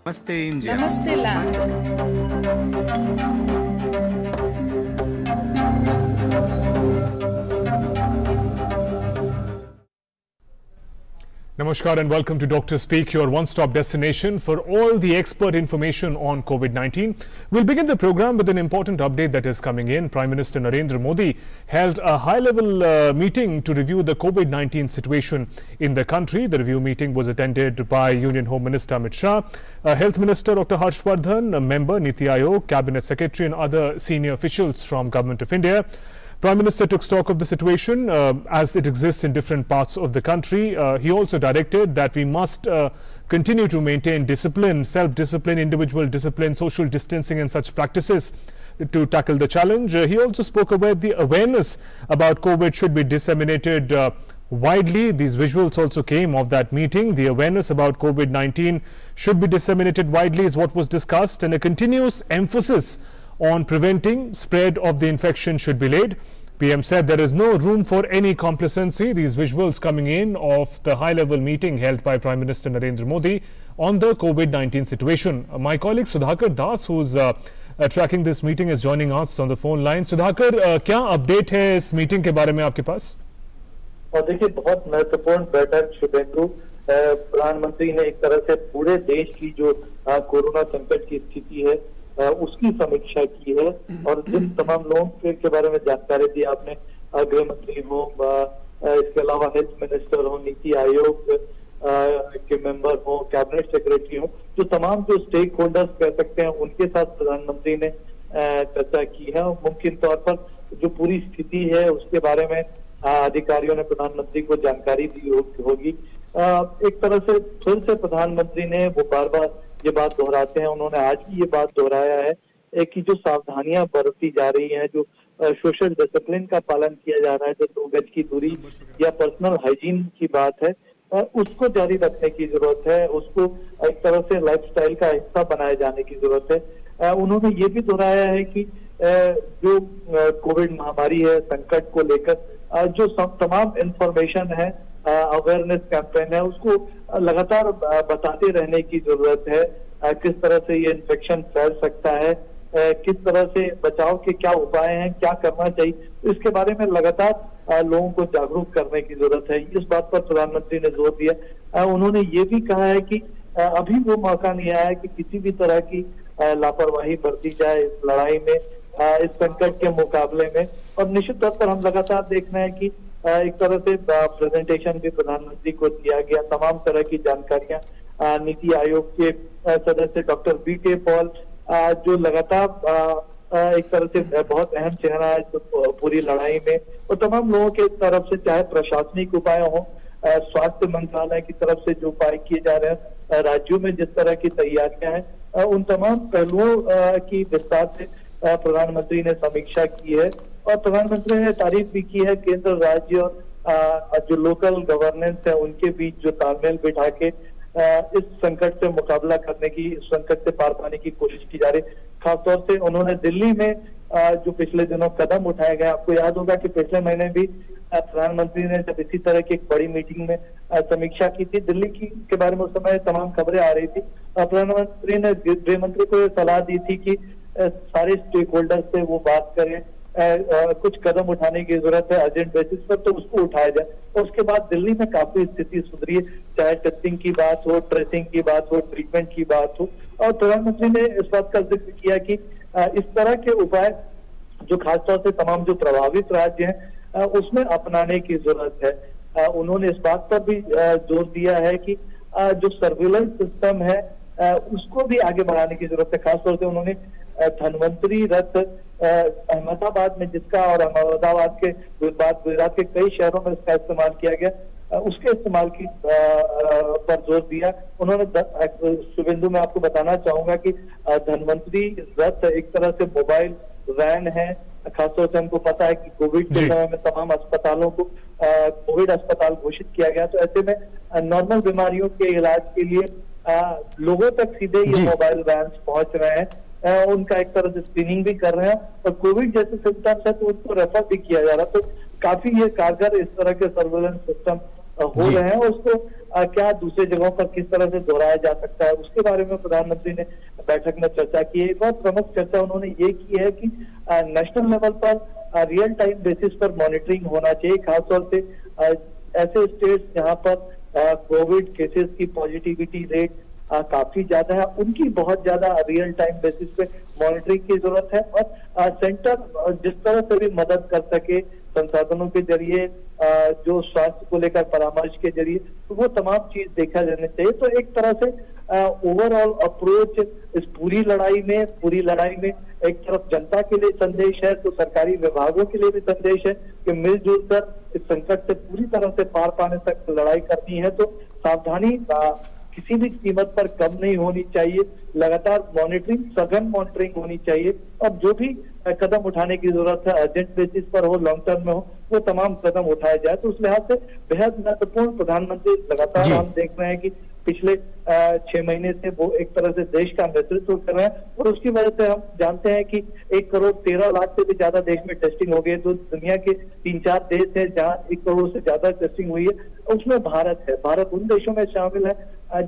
नमस्ते इंडिया। नमस्ते land. Namaskar and welcome to Dr. Speak, your one-stop destination for all the expert information on COVID-19. We'll begin the program with an important update that is coming in. Prime Minister Narendra Modi held a high-level meeting to review the COVID-19 situation in the country. The review meeting was attended by Union Home Minister Amit Shah, Health Minister Dr. Harshvardhan, a member Niti Aayog, Cabinet Secretary and other senior officials from Government of India. Prime Minister took stock of the situation as it exists in different parts of the country. He also directed that we must continue to maintain discipline, self-discipline, individual discipline, social distancing and such practices to tackle the challenge. He also spoke about the awareness about COVID should be disseminated widely. These visuals also came of that meeting. The awareness about COVID-19 should be disseminated widely is what was discussed, and a continuous emphasis on preventing spread of the infection should be laid. PM said there is no room for any complacency. These visuals coming in of the high-level meeting held by Prime Minister Narendra Modi on the COVID-19 situation. My colleague Sudhakar Das, who's tracking this meeting, is joining us on the phone line. Sudhakar, क्या update है इस meeting के बारे में आपके पास? और देखिए, बहुत महत्वपूर्ण बैठक शुभेंदु। प्रधानमंत्री ने एक तरह से पूरे देश की जो कोरोना संकट की स्थिति है उसकी समीक्षा की है, और जिन तमाम लोगों के बारे में जानकारी दी आपने, गृह मंत्री हो, इसके अलावा हेल्थ मिनिस्टर हो, नीति आयोग के मेंबर हो, कैबिनेट सेक्रेटरी हो, जो तमाम जो स्टेक होल्डर्स कह सकते हैं उनके साथ प्रधानमंत्री ने चर्चा की है। और मुमकिन तौर पर जो पूरी स्थिति है उसके बारे में अधिकारियों ने प्रधानमंत्री को जानकारी दी होगी। एक तरह से फिर से प्रधानमंत्री ने वो बार बार ये बात दोहराते हैं, उन्होंने आज भी ये बात दोहराया है कि जो सावधानियां बरती जा रही हैं, जो सोशल डिसिप्लिन का पालन किया जा रहा है, जो 2 गज की दूरी या पर्सनल हाइजीन की बात है, उसको जारी रखने की जरूरत है, उसको एक तरह से लाइफस्टाइल का हिस्सा बनाए जाने की जरूरत है। उन्होंने ये भी दोहराया है कि जो कोविड महामारी है, संकट को लेकर जो तमाम इंफॉर्मेशन है, अवेयरनेस कैंपेन है, उसको लगातार बताते रहने की जरूरत है। किस तरह से ये इन्फेक्शन फैल सकता है, किस तरह से बचाव के क्या उपाय हैं, क्या करना चाहिए, इसके बारे में लगातार लोगों को जागरूक करने की जरूरत है। इस बात पर प्रधानमंत्री ने जोर दिया। उन्होंने ये भी कहा है कि अभी वो मौका नहीं आया है कि किसी भी तरह की लापरवाही बरती जाए इस लड़ाई में, इस संकट के मुकाबले में। और निश्चित तौर पर हम लगातार देख रहे हैं कि एक तरह से प्रेजेंटेशन भी प्रधानमंत्री को दिया गया, तमाम तरह की जानकारियां नीति आयोग के सदस्य डॉक्टर BK पॉल, जो लगातार एक तरह से बहुत अहम चेहरा है पूरी लड़ाई में, और तमाम लोगों के तरफ से, चाहे प्रशासनिक उपाय हो, स्वास्थ्य मंत्रालय की तरफ से जो उपाय किए जा रहे हैं, राज्यों में जिस तरह की तैयारियां हैं, उन तमाम पहलुओं की विस्तार से प्रधानमंत्री ने समीक्षा की है। और प्रधानमंत्री ने तारीफ भी की है केंद्र, राज्य और जो लोकल गवर्नेंस है उनके बीच जो तालमेल बिठा के इस संकट से मुकाबला करने की, इस संकट से पार पाने की कोशिश की जा रही। खासतौर से उन्होंने दिल्ली में जो पिछले दिनों कदम उठाए गए, आपको याद होगा कि पिछले महीने भी प्रधानमंत्री ने जब इसी तरह की एक बड़ी मीटिंग में समीक्षा की थी दिल्ली की के बारे में, उस समय तमाम खबरें आ रही थी। प्रधानमंत्री ने गृह मंत्री को सलाह दी थी कि सारे स्टेक होल्डर से वो बात करें, कुछ कदम उठाने की जरूरत है अर्जेंट बेसिस पर, तो उसको उठाया जाए। और उसके बाद दिल्ली में काफी स्थिति सुधरी है, चाहे टेस्टिंग की बात हो, ट्रेसिंग की बात हो, ट्रीटमेंट की बात हो। और प्रधानमंत्री ने इस बात का जिक्र किया कि इस तरह के उपाय जो खासतौर से तमाम जो प्रभावित राज्य हैं उसमें अपनाने की जरूरत है। उन्होंने इस बात पर भी जोर दिया है कि जो सर्विलेंस सिस्टम है उसको भी आगे बढ़ाने की जरूरत है। खासतौर से उन्होंने धनवंतरी रथ अहमदाबाद में जिसका, और अहमदाबाद के बाद गुजरात के कई शहरों में इसका इस्तेमाल किया गया, उसके इस्तेमाल की पर जोर दिया। उन्होंने शुभेंदु में आपको बताना चाहूंगा कि धनवंतरी रथ एक तरह से मोबाइल वैन है। खासतौर से हमको पता है कि कोविड के समय में तमाम अस्पतालों को कोविड अस्पताल घोषित किया गया, तो ऐसे में नॉर्मल बीमारियों के इलाज के लिए लोगों तक सीधे ये मोबाइल वैन पहुंच रहे हैं। उनका एक तरह से स्क्रीनिंग भी कर रहे हैं, और कोविड जैसे सिम्टम्स है तो उनको रेफर भी किया जा रहा है। तो काफी ये कारगर इस तरह के सर्वेलेंस सिस्टम हो रहे हैं, उसको क्या दूसरी जगहों पर किस तरह से दोहराया जा सकता है, उसके बारे में प्रधानमंत्री ने बैठक में चर्चा की है। एक और प्रमुख चर्चा उन्होंने ये की है कि नेशनल लेवल पर रियल टाइम बेसिस पर मॉनिटरिंग होना चाहिए, खासतौर से ऐसे स्टेट्स जहां पर कोविड केसेस की पॉजिटिविटी रेट काफी ज्यादा है, उनकी बहुत ज्यादा रियल टाइम बेसिस पे मॉनिटरिंग की जरूरत है। और सेंटर जिस तरह से भी मदद कर सके संसाधनों के जरिए, जो स्वास्थ्य को लेकर परामर्श के जरिए, तो वो तमाम चीज देखा जाना चाहिए। तो एक तरह से ओवरऑल अप्रोच इस पूरी लड़ाई में एक तरफ जनता के लिए संदेश है, तो सरकारी विभागों के लिए भी संदेश है कि मिलजुल कर इस संकट से पूरी तरह से पार पाने तक लड़ाई करनी है। तो सावधानी किसी भी कीमत पर कम नहीं होनी चाहिए, लगातार मॉनिटरिंग, सघन मॉनिटरिंग होनी चाहिए, और जो भी कदम उठाने की जरूरत है, अर्जेंट बेसिस पर हो, लॉन्ग टर्म में हो, वो तमाम कदम उठाए जाए। तो उस लिहाज से बेहद महत्वपूर्ण प्रधानमंत्री लगातार हम देख रहे हैं कि पिछले 6 महीने से वो एक तरह से देश का नेतृत्व कर रहे हैं, और उसकी वजह से हम जानते हैं कि 1,13,00,000 से भी ज्यादा देश में टेस्टिंग हो गई है। तो दुनिया के 3-4 देश हैं जहां 1 करोड़ से ज्यादा टेस्टिंग हुई है, उसमें भारत है। भारत उन देशों में शामिल है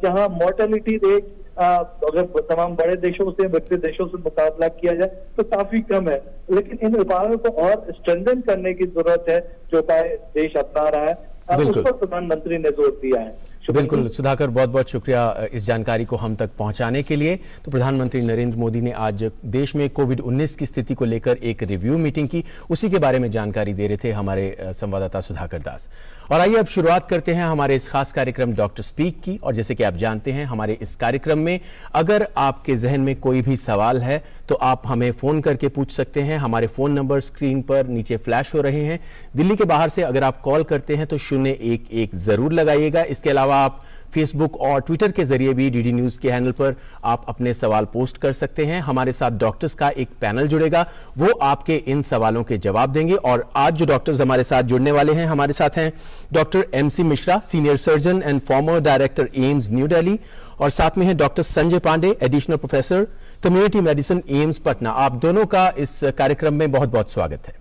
जहां मोर्टेलिटी रेट अगर तमाम बड़े देशों से, विकसित देशों से मुकाबला किया जाए तो काफी कम है। लेकिन इन उपायों को और स्ट्रेंथन करने की जरूरत है, जो उपाय देश अपना रहा है, उस पर प्रधानमंत्री ने जोर दिया है। बिल्कुल सुधाकर, बहुत बहुत शुक्रिया इस जानकारी को हम तक पहुंचाने के लिए। तो प्रधानमंत्री नरेंद्र मोदी ने आज देश में कोविड-19 की स्थिति को लेकर एक रिव्यू मीटिंग की, उसी के बारे में जानकारी दे रहे थे हमारे संवाददाता सुधाकर दास। और आइए अब शुरुआत करते हैं हमारे इस खास कार्यक्रम डॉक्टर स्पीक की। और जैसे कि आप जानते हैं, हमारे इस कार्यक्रम में अगर आपके जहन में कोई भी सवाल है तो आप हमें फोन करके पूछ सकते हैं। हमारे फोन नंबर स्क्रीन पर नीचे फ्लैश हो रहे हैं। दिल्ली के बाहर से अगर आप कॉल करते हैं तो 011 जरूर लगाइएगा। इसके अलावा आप फेसबुक और ट्विटर के जरिए भी डीडी न्यूज के हैंडल पर आप अपने सवाल पोस्ट कर सकते हैं। हमारे साथ डॉक्टर्स का एक पैनल जुड़ेगा, वो आपके इन सवालों के जवाब देंगे। और आज जो डॉक्टर्स हमारे साथ जुड़ने वाले हैं, हमारे साथ हैं doctor MC Mishra, senior surgeon and former director AIIMS new Delhi, और साथ में है doctor Sanjay Pande, additional professor community medicine AIIMS Patna. आप दोनों का इस कार्यक्रम में बहुत बहुत स्वागत है।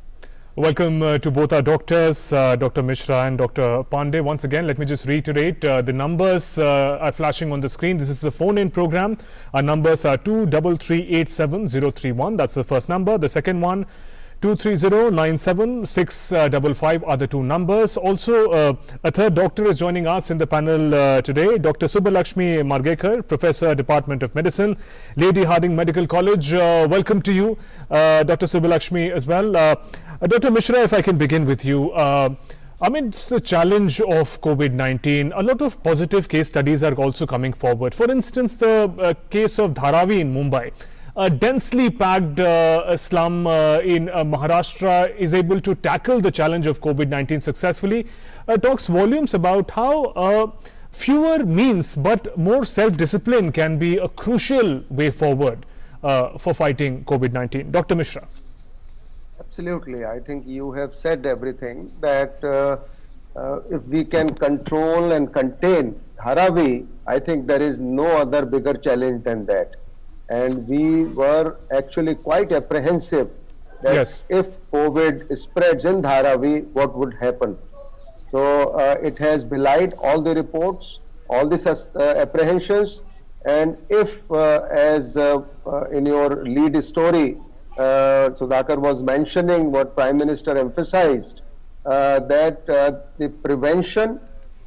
Welcome to both our doctors, Dr. Mishra and Dr. Pandey. Once again, let me just reiterate the numbers are flashing on the screen. This is the phone-in program. Our numbers are 23387-031. That's the first number. The second one, 230-97-655 are the two numbers. Also, a third doctor is joining us in the panel today, Dr. Subbalakshmi Margekar, Professor, Department of Medicine, Lady Harding Medical College. Welcome to you, Dr. Subbalakshmi, as well. Dr. Mishra, if I can begin with you. Amidst the challenge of COVID-19, a lot of positive case studies are also coming forward. For instance, the case of Dharavi in Mumbai. A densely packed slum in Maharashtra is able to tackle the challenge of COVID-19 successfully. Talks volumes about how fewer means but more self-discipline can be a crucial way forward for fighting COVID-19. Dr. Mishra. Absolutely. I think you have said everything, that if we can control and contain Dharavi, I think there is no other bigger challenge than that. And we were actually quite apprehensive that if COVID spreads in Dharavi, what would happen? So it has belied all the reports, all these apprehensions, and if as in your lead story, Sudhakar was mentioning what Prime Minister emphasized, that the prevention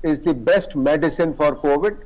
is the best medicine for COVID.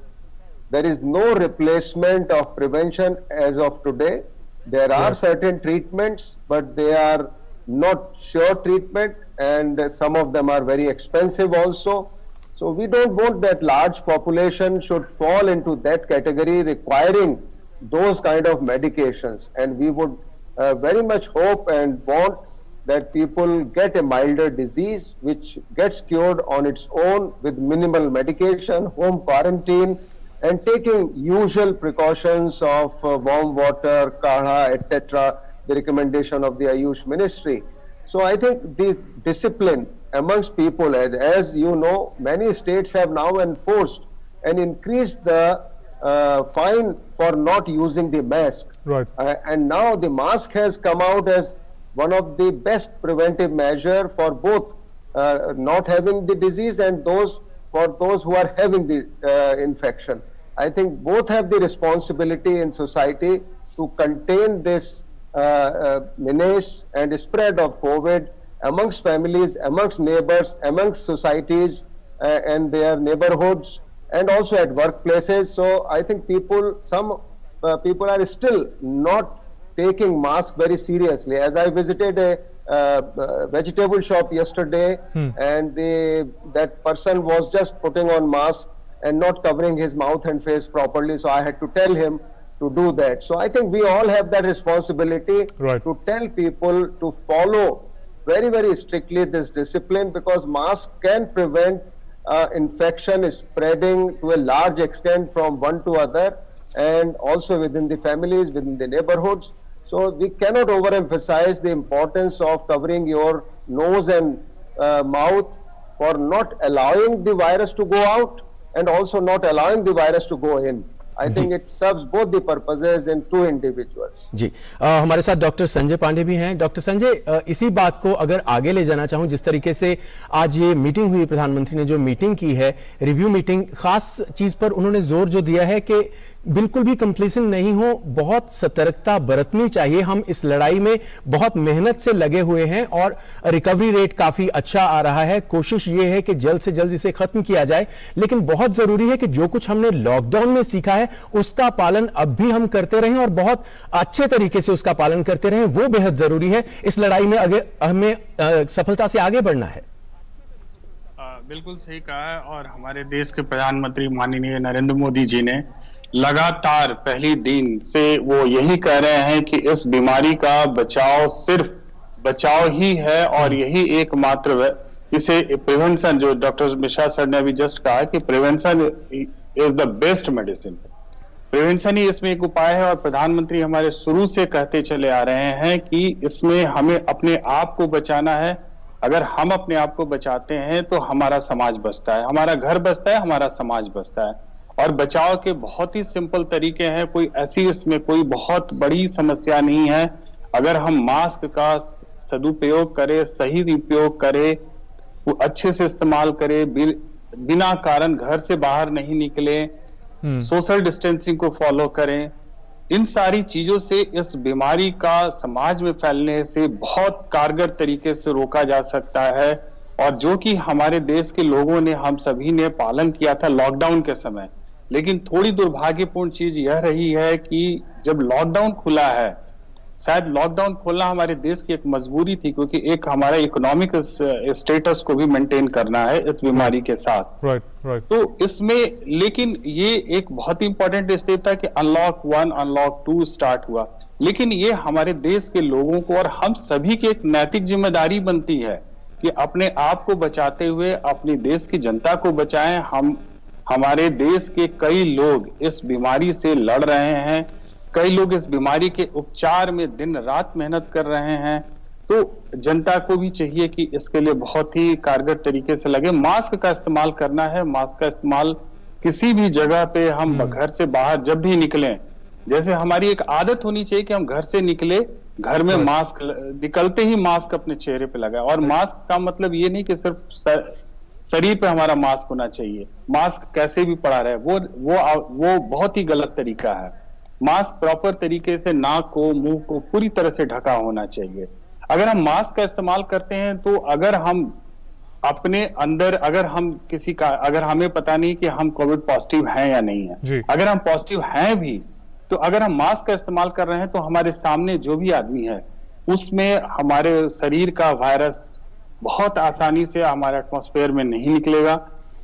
There is no replacement of prevention as of today. There are certain treatments, but they are not sure treatment, and some of them are very expensive also. So we don't want that large population should fall into that category requiring those kind of medications. And we would very much hope and want that people get a milder disease which gets cured on its own with minimal medication, home quarantine, and taking usual precautions of warm water, kadha, etc., the recommendation of the Ayush Ministry. So I think the discipline amongst people, as you know, many states have now enforced and increased the fine for not using the mask. Right. And now the mask has come out as one of the best preventive measure for both not having the disease and those for those who are having the infection. I think both have the responsibility in society to contain this menace and spread of COVID amongst families, amongst neighbors, amongst societies and their neighborhoods, and also at workplaces. So I think some people are still not taking mask very seriously. As I visited a vegetable shop yesterday, and that person was just putting on mask and not covering his mouth and face properly, so I had to tell him to do that. So I think we all have that responsibility to tell people to follow very, very strictly this discipline, because mask can prevent infection spreading to a large extent from one to other, and also within the families, within the neighborhoods. So we cannot overemphasize the importance of covering your nose and mouth for not allowing the virus to go out and also not allowing the virus to go in. I think it serves both the purposes in two individuals. जी हमारे साथ doctor Sanjay Pandey भी हैं। Doctor Sanjay, इसी बात को अगर आगे ले जाना चाहूं, जिस तरीके से आज ये मीटिंग हुई, प्रधानमंत्री ने जो मीटिंग की है, रिव्यू मीटिंग, खास चीज पर उन्होंने जोर जो दिया है कि बिल्कुल भी कंप्लीसन नहीं हो, बहुत सतर्कता बरतनी चाहिए। हम इस लड़ाई में बहुत मेहनत से लगे हुए हैं और रिकवरी रेट काफी अच्छा आ रहा है। कोशिश ये है कि जल्द से जल्द इसे खत्म किया जाए, लेकिन बहुत जरूरी है कि जो कुछ हमने लॉकडाउन में सीखा है उसका पालन अब भी हम करते रहें और बहुत अच्छे तरीके से उसका पालन करते रहें। वो बेहद जरूरी है। इस लड़ाई में हमें सफलता से आगे बढ़ना है। बिल्कुल सही कहा है, और हमारे देश के प्रधानमंत्री माननीय नरेंद्र मोदी जी ने लगातार पहली दिन से वो यही कह रहे हैं कि इस बीमारी का बचाव सिर्फ बचाव ही है, और यही एकमात्र इसे प्रिवेंशन, जो डॉक्टर मिश्रा सर ने अभी जस्ट कहा कि prevention is the best medicine, prevention ही इसमें एक उपाय है। और प्रधानमंत्री हमारे शुरू से कहते चले आ रहे हैं कि इसमें हमें अपने आप को बचाना है। अगर हम अपने आप को बचाते हैं तो हमारा समाज बचता है, हमारा घर बचता है, हमारा समाज बचता है। और बचाव के बहुत ही सिंपल तरीके हैं, कोई ऐसी इसमें कोई बहुत बड़ी समस्या नहीं है। अगर हम मास्क का सदुपयोग करें, सही उपयोग करें, अच्छे से इस्तेमाल करें, बिना कारण घर से बाहर नहीं निकले, सोशल डिस्टेंसिंग को फॉलो करें, इन सारी चीजों से इस बीमारी का समाज में फैलने से बहुत कारगर तरीके से रोका जा सकता है। और जो कि हमारे देश के लोगों ने, हम सभी ने पालन किया था लॉकडाउन के समय। लेकिन थोड़ी दुर्भाग्यपूर्ण चीज यह रही है कि जब लॉकडाउन खुला है, शायद लॉकडाउन खोलना हमारे देश की एक मजबूरी थी, क्योंकि एक हमारा इकोनॉमिक स्टेटस को भी मेंटेन करना है इस बीमारी के साथ। राइट। तो इसमें, लेकिन ये एक बहुत ही इंपॉर्टेंट स्टेप था कि अनलॉक 1, अनलॉक 2 स्टार्ट हुआ। लेकिन ये हमारे देश के लोगों को और हम सभी की एक नैतिक जिम्मेदारी बनती है कि अपने आप को बचाते हुए अपने देश की जनता को बचाएं। हमारे देश के कई लोग इस बीमारी से लड़ रहे हैं, कई लोग इस बीमारी के उपचार में दिन रात मेहनत कर रहे हैं। तो जनता को भी चाहिए कि इसके लिए बहुत ही कारगर तरीके से लगे। मास्क का इस्तेमाल करना है, मास्क का इस्तेमाल किसी भी जगह पे हम घर से बाहर जब भी निकलें, जैसे हमारी एक आदत होनी चाहिए कि हम घर से निकले, घर में मास्क, निकलते ही मास्क अपने चेहरे पे लगाए। और मास्क का मतलब ये नहीं कि सिर्फ शरीर पे हमारा मास्क होना चाहिए, मास्क कैसे भी पड़ा रहे, वो बहुत ही गलत तरीका है। मास्क प्रॉपर तरीके से नाक को, मुंह को पूरी तरह से ढका होना चाहिए। अगर हम मास्क का इस्तेमाल करते हैं तो अगर हम अपने अंदर, अगर हमें पता नहीं कि हम कोविड पॉजिटिव हैं या नहीं है, अगर हम पॉजिटिव हैं भी, तो अगर हम मास्क का इस्तेमाल कर रहे हैं तो हमारे सामने जो भी आदमी है उसमें हमारे शरीर का वायरस बहुत आसानी से हमारे एटमॉस्फेयर में नहीं निकलेगा।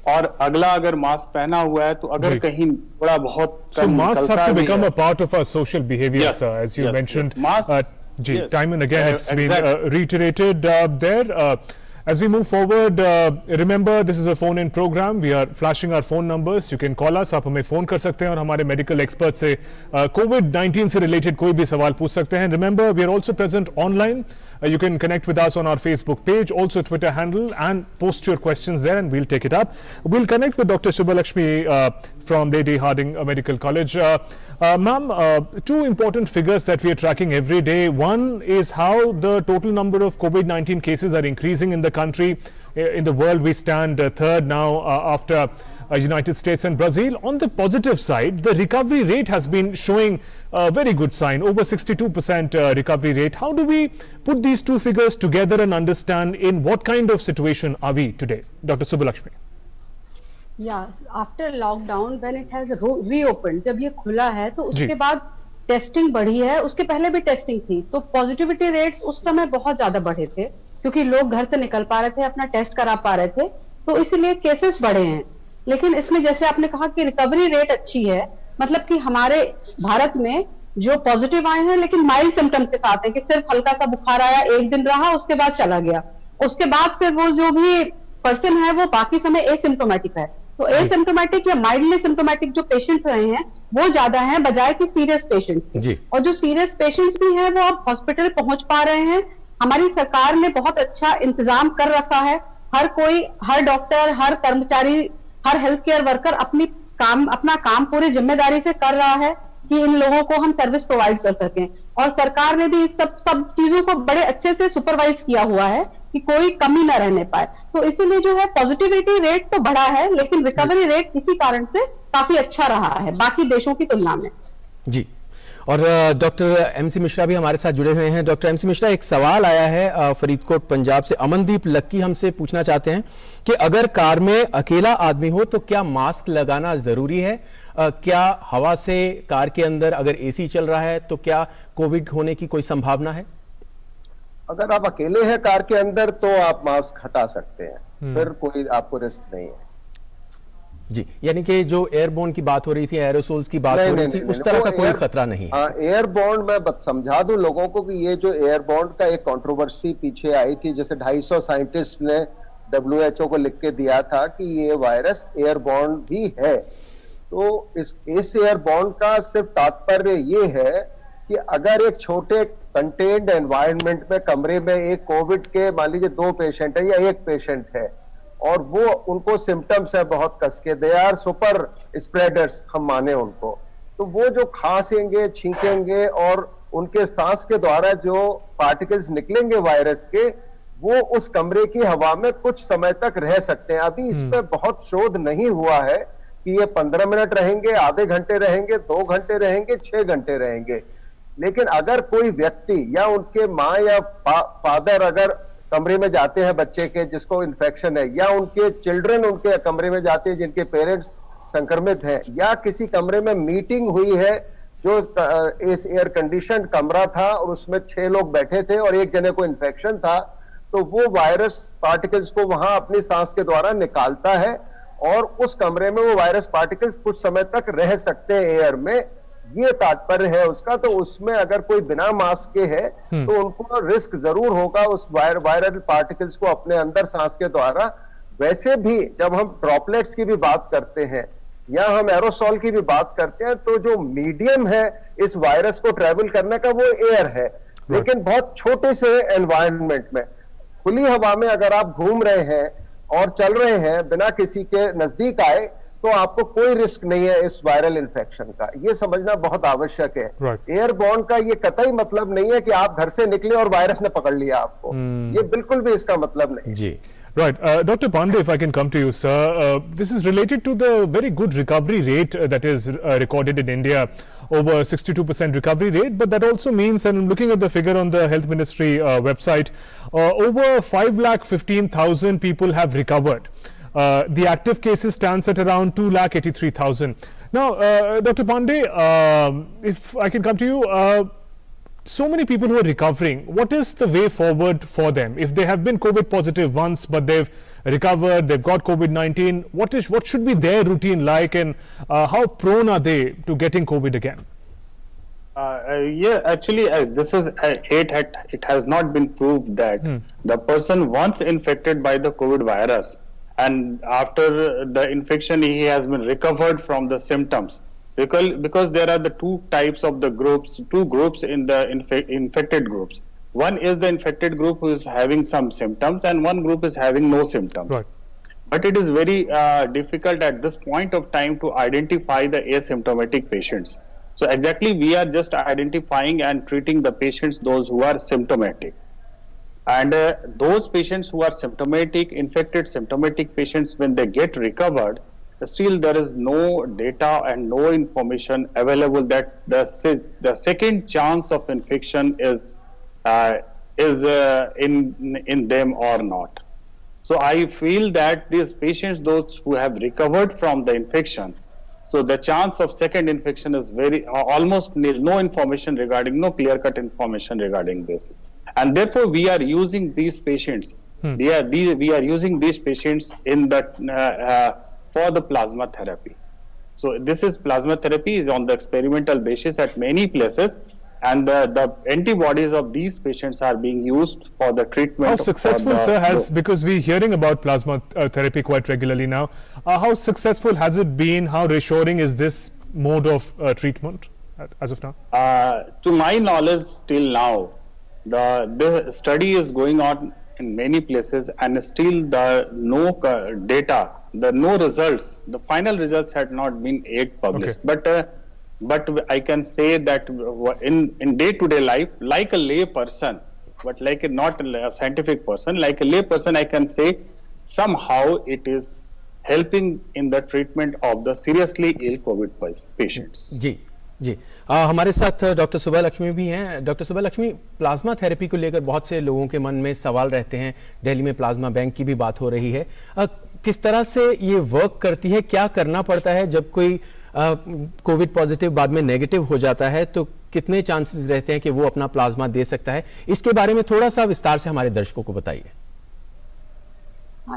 और अगला अगर मास्क पहना हुआ है तो अगर कहीं थोड़ा बहुत so masks have to become a part of our social behavior, sir, as you mentioned. Time and again it's been reiterated there. As we move forward, remember this is a phone-in program. We are flashing our phone numbers. You can call us. आप हमें phone कर सकते हैं और हमारे medical expert से COVID-19 से related कोई भी सवाल पूछ सकते हैं. Remember, we are also present online. You can connect with us on our Facebook page, also Twitter handle, and post your questions there, and we'll take it up. We'll connect with Dr. Subbalakshmi from Lady Harding Medical College. Ma'am, two important figures that we are tracking every day. One is how the total number of COVID-19 cases are increasing in the country. In the world, we stand third now after United States and Brazil. On the positive side, the recovery rate has been showing a very good sign, over 62% recovery rate. How do we put these two figures together and understand in what kind of situation are we today? Dr. Subbulakshmi. Yeah, after lockdown, when it has reopened, जब ये खुला है तो उसके जी। बाद testing बढ़ी है, उसके पहले भी टेस्टिंग थी, तो पॉजिटिविटी रेट्स उस समय बहुत ज्यादा बढ़े थे क्योंकि लोग घर से निकल पा रहे थे, अपना टेस्ट करा पा रहे थे, तो इसीलिए केसेस बढ़े हैं। लेकिन इसमें जैसे आपने कहा कि रिकवरी रेट अच्छी है, मतलब कि हमारे भारत में जो पॉजिटिव आए हैं लेकिन माइल्ड सिम्टम के साथ है कि सिर्फ हल्का सा बुखार आया, एक दिन रहा, उसके बाद चला गया, उसके बाद फिर वो जो भी पर्सन है वो बाकी समय एसिम्टोमेटिक है। तो एसिम्टोमेटिक या माइल्डली सिम्टोमेटिक जो पेशेंट रहे हैं वो ज्यादा हैं बजाय कि सीरियस पेशेंट जी। और जो सीरियस पेशेंट्स भी हैं वो अब हॉस्पिटल पहुंच पा रहे हैं। हमारी सरकार ने बहुत अच्छा इंतजाम कर रखा है, हर कोई, हर डॉक्टर, हर कर्मचारी, हर हेल्थ केयर वर्कर अपना काम पूरी जिम्मेदारी से कर रहा है कि इन लोगों को हम सर्विस प्रोवाइड कर सकें। और सरकार ने भी इस सब चीजों को बड़े अच्छे से सुपरवाइज किया हुआ है कि कोई कमी न रहने पाए। तो इसीलिए जो है पॉजिटिविटी रेट तो बढ़ा है लेकिन रिकवरी रेट किसी कारण से काफी अच्छा रहा है बाकी देशों की तुलना में। जी, और डॉक्टर एमसी मिश्रा भी हमारे साथ जुड़े हुए हैं। डॉक्टर एमसी मिश्रा, एक सवाल आया है फरीदकोट पंजाब से। अमनदीप लक्की हमसे पूछना चाहते हैं कि अगर कार में अकेला आदमी हो तो क्या मास्क लगाना जरूरी है? क्या हवा से कार के अंदर अगर एसी चल रहा है तो क्या कोविड होने की कोई संभावना है? अगर आप अकेले हैं कार के अंदर तो आप मास्क हटा सकते हैं, फिर कोई आपको रिस्क नहीं है। जी, यानी कि जो एयरबोर्न की बात हो रही थी, एरोसोल्स की बात हो रही थी, उस तरह का कोई खतरा नहीं है। एयरबोर्न मैं समझा दूं लोगों को कि ये जो एयरबोर्न का एक कंट्रोवर्सी पीछे आई थी, जैसे 250 साइंटिस्ट ने WHO को लिख के दिया था कि ये वायरस एयरबोर्न भी है। तो इस एयरबोर्न का सिर्फ तात्पर्य ये है कि अगर एक छोटे कंटेन्ड एनवायरनमेंट में कमरे में एक कोविड के मान लीजिए 2 पेशेंट है या एक पेशेंट है और वो उनको सिम्टम्स है बहुत कसके, दे आर सुपर स्प्रेडर्स हम माने उनको, तो वो जो खांसेंगे, छींकेंगे और उनके सांस के द्वारा जो पार्टिकल्स निकलेंगे वायरस के, वो उस कमरे की हवा में कुछ समय तक रह सकते हैं। अभी इस पे बहुत शोध नहीं हुआ है कि ये 15 मिनट रहेंगे, आधे घंटे रहेंगे, 2 घंटे रहेंगे, 6 घंटे रहेंगे। लेकिन अगर कोई व्यक्ति या उनके माँ या फादर अगर कमरे में जाते हैं बच्चे के जिसको इन्फेक्शन है, या उनके चिल्ड्रन उनके कमरे में जाते हैं जिनके पेरेंट्स संक्रमित हैं, या किसी कमरे में मीटिंग हुई है जो इस एयर कंडीशन कमरा था और उसमें 6 लोग बैठे थे और एक जने को इन्फेक्शन था, तो वो वायरस पार्टिकल्स को वहां अपनी सांस के द्वारा निकालता है और उस कमरे में वो वायरस पार्टिकल्स कुछ समय तक रह सकते हैं एयर में, ये तात्पर्य है उसका। तो उसमें अगर कोई बिना मास्क के है तो उनको रिस्क जरूर होगा उस वायरल पार्टिकल्स को अपने अंदर सांस के द्वारा। वैसे भी जब हम ड्रॉपलेट्स की भी बात करते हैं या हम एरोसॉल की भी बात करते हैं तो जो मीडियम है इस वायरस को ट्रेवल करने का वो एयर है, लेकिन बहुत छोटे से एनवायरनमेंट में खुली हवा में अगर आप घूम रहे हैं और चल रहे हैं बिना किसी के नजदीक आए तो आपको कोई रिस्क नहीं है इस वायरल इन्फेक्शन का, ये समझना बहुत आवश्यक है। एयरबॉर्न का ये कतई मतलब नहीं है कि आप घर से निकले और वायरस ने पकड़ लिया आपको, ये बिल्कुल भी इसका मतलब नहीं जी। Right. Dr. Pandey, if I can come to you, sir. This is related to the very good recovery rate that is recorded in India, over 62% recovery rate. But that also means, and I'm looking at the figure on the Health Ministry website, over 5,15,000 people have recovered. The active cases stands at around 2,83,000. Now, Dr. Pandey, if I can come to you, so many people who are recovering, what is the way forward for them? If they have been COVID positive once, but they've recovered, they've got COVID-19, what should be their routine like, and how prone are they to getting COVID again? Yeah, actually, this is it has not been proved that the person once infected by the COVID virus and after the infection he has been recovered from the symptoms. Because there are the two types of the groups, two groups in the infected groups. One is the infected group who is having some symptoms and one group is having no symptoms. Right. but it is very difficult at this point of time to identify the asymptomatic patients. So exactly we are just identifying and treating the patients, those who are symptomatic. And those patients who are symptomatic, infected symptomatic patients, when they get recovered, still there is no data and no information available that the second chance of infection is in them or not. So I feel that these patients, those who have recovered from the infection, so the chance of second infection is very almost nil. No information regarding, no clear-cut information regarding this, and therefore we are using these patients. We are using these patients in the for the plasma therapy. So this is plasma therapy is on the experimental basis at many places, and the antibodies of these patients are being used for the treatment. How successful, sir, has, because we're hearing about plasma therapy quite regularly now, how successful has it been? How reassuring is this mode of treatment as of now? To my knowledge, till now, the study is going on in many places, and still the no data, the no results, the final results had not been yet published. Okay. But I can say that in day-to-day life, like a lay person, but like not a scientific person, like a lay person, I can say somehow it is helping in the treatment of the seriously ill COVID patients. जी जी हमारे साथ doctor सुबह लक्ष्मी भी हैं। Doctor सुबह Lakshmi, plasma therapy को लेकर बहुत से लोगों के मन में सवाल रहते हैं। दिल्ली में प्लाज्मा बैंक की भी बात हो रही है। किस तरह से ये वर्क करती है, क्या करना पड़ता है जब कोई कोविड पॉजिटिव बाद में नेगेटिव हो जाता है, तो कितने चांसेस रहते हैं कि वो अपना प्लाज्मा दे सकता है? इसके बारे में थोड़ा सा विस्तार से हमारे दर्शकों को बताइए।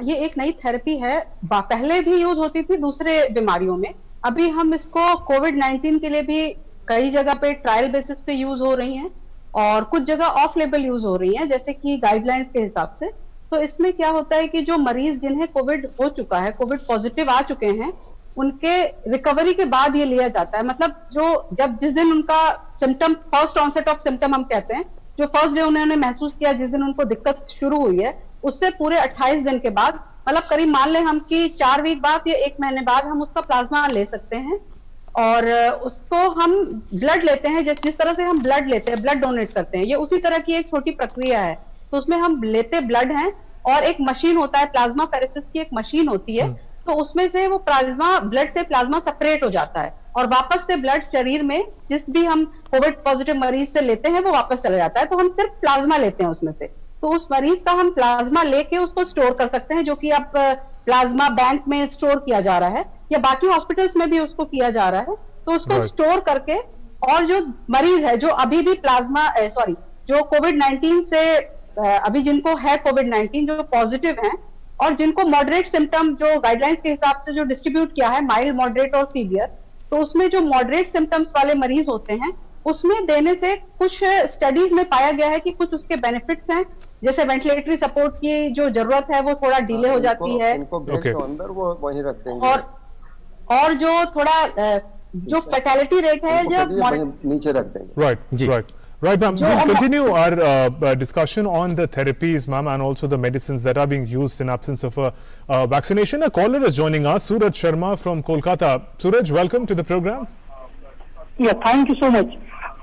ये एक नई थेरेपी है, पहले भी यूज होती थी दूसरे बीमारियों में। अभी हम इसको कोविड-19 के लिए भी कई जगह पे ट्रायल बेसिस पे यूज हो रही हैं और कुछ जगह ऑफ लेबल यूज हो रही हैं, जैसे कि गाइडलाइंस के हिसाब से। तो इसमें क्या होता है कि जो मरीज जिन्हें कोविड हो चुका है, कोविड पॉजिटिव आ चुके हैं, उनके रिकवरी के बाद ये लिया जाता है। मतलब जिस दिन उनका symptom, first onset of symptom हम कहते हैं, जो फर्स्ट डे उन्होंने महसूस किया, जिस दिन उनको दिक्कत शुरू हुई है, उससे पूरे 28 दिन के बाद, मतलब करीब मान ले हम कि 4 वीक बाद या 1 महीने बाद हम उसका प्लाज्मा ले सकते हैं। और उसको हम ब्लड लेते हैं, जिस तरह से हम ब्लड लेते हैं, ब्लड डोनेट करते हैं, ये उसी तरह की एक छोटी प्रक्रिया है। तो उसमें हम लेते ब्लड हैं और एक मशीन होता है, प्लाज्मा फेरेसिस की एक मशीन होती है, तो उसमें से वो प्लाज्मा, ब्लड से प्लाज्मा सेपरेट हो जाता है और वापस से ब्लड शरीर में जिस भी हम कोविड पॉजिटिव मरीज से लेते हैं वो वापस चला जाता है। तो हम सिर्फ प्लाज्मा लेते हैं उसमें से, तो उस मरीज का हम प्लाज्मा लेके उसको स्टोर कर सकते हैं, जो कि अब प्लाज्मा बैंक में स्टोर किया जा रहा है या बाकी हॉस्पिटल्स में भी उसको किया जा रहा है। तो उसको स्टोर करके, और जो मरीज है जो अभी भी जो कोविड-19 से अभी जिनको है कोविड-19 जो पॉजिटिव हैं और जिनको मॉडरेट सिम्टम, जो गाइडलाइंस के हिसाब से जो डिस्ट्रीब्यूट किया है, माइल्ड, मॉडरेट और सीवियर, तो उसमें जो मॉडरेट सिम्टम्स वाले मरीज होते हैं उसमें देने से कुछ स्टडीज में पाया गया है कि कुछ उसके बेनिफिट्स हैं, जैसे वेंटिलेटरी सपोर्ट की जो जरूरत है वो थोड़ा डिले हो जाती है, अंदर वो वहीं रख देंगे, और जो थोड़ा जो फैटेलिटी रेट है जो नीचे रख देंगे। Right, ma'am. We'll continue our discussion on the therapies, ma'am, and also the medicines that are being used in absence of a vaccination. A caller is joining us, Suraj Sharma from Kolkata. Suraj, welcome to the program. Yeah, thank you so much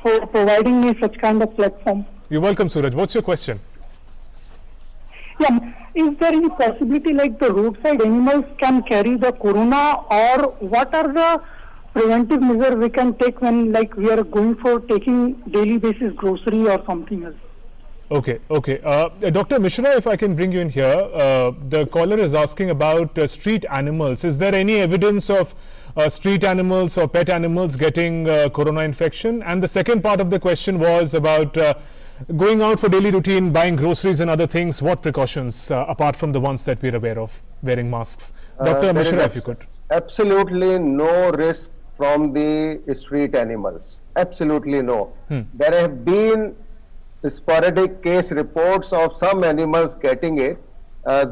for providing me such kind of platform. You're welcome, Suraj. What's your question? Yeah, is there any possibility like the roadside animals can carry the corona, or what are the preventive measures we can take when like we are going for taking daily basis grocery or something else? Okay. Dr. Mishra, if I can bring you in here, the caller is asking about street animals. Is there any evidence of street animals or pet animals getting corona infection? And the second part of the question was about going out for daily routine, buying groceries and other things. What precautions, apart from the ones that we're aware of, wearing masks? Dr. Mishra, if you could. Absolutely no risk from the street animals. Absolutely no. There have been sporadic case reports of some animals getting it,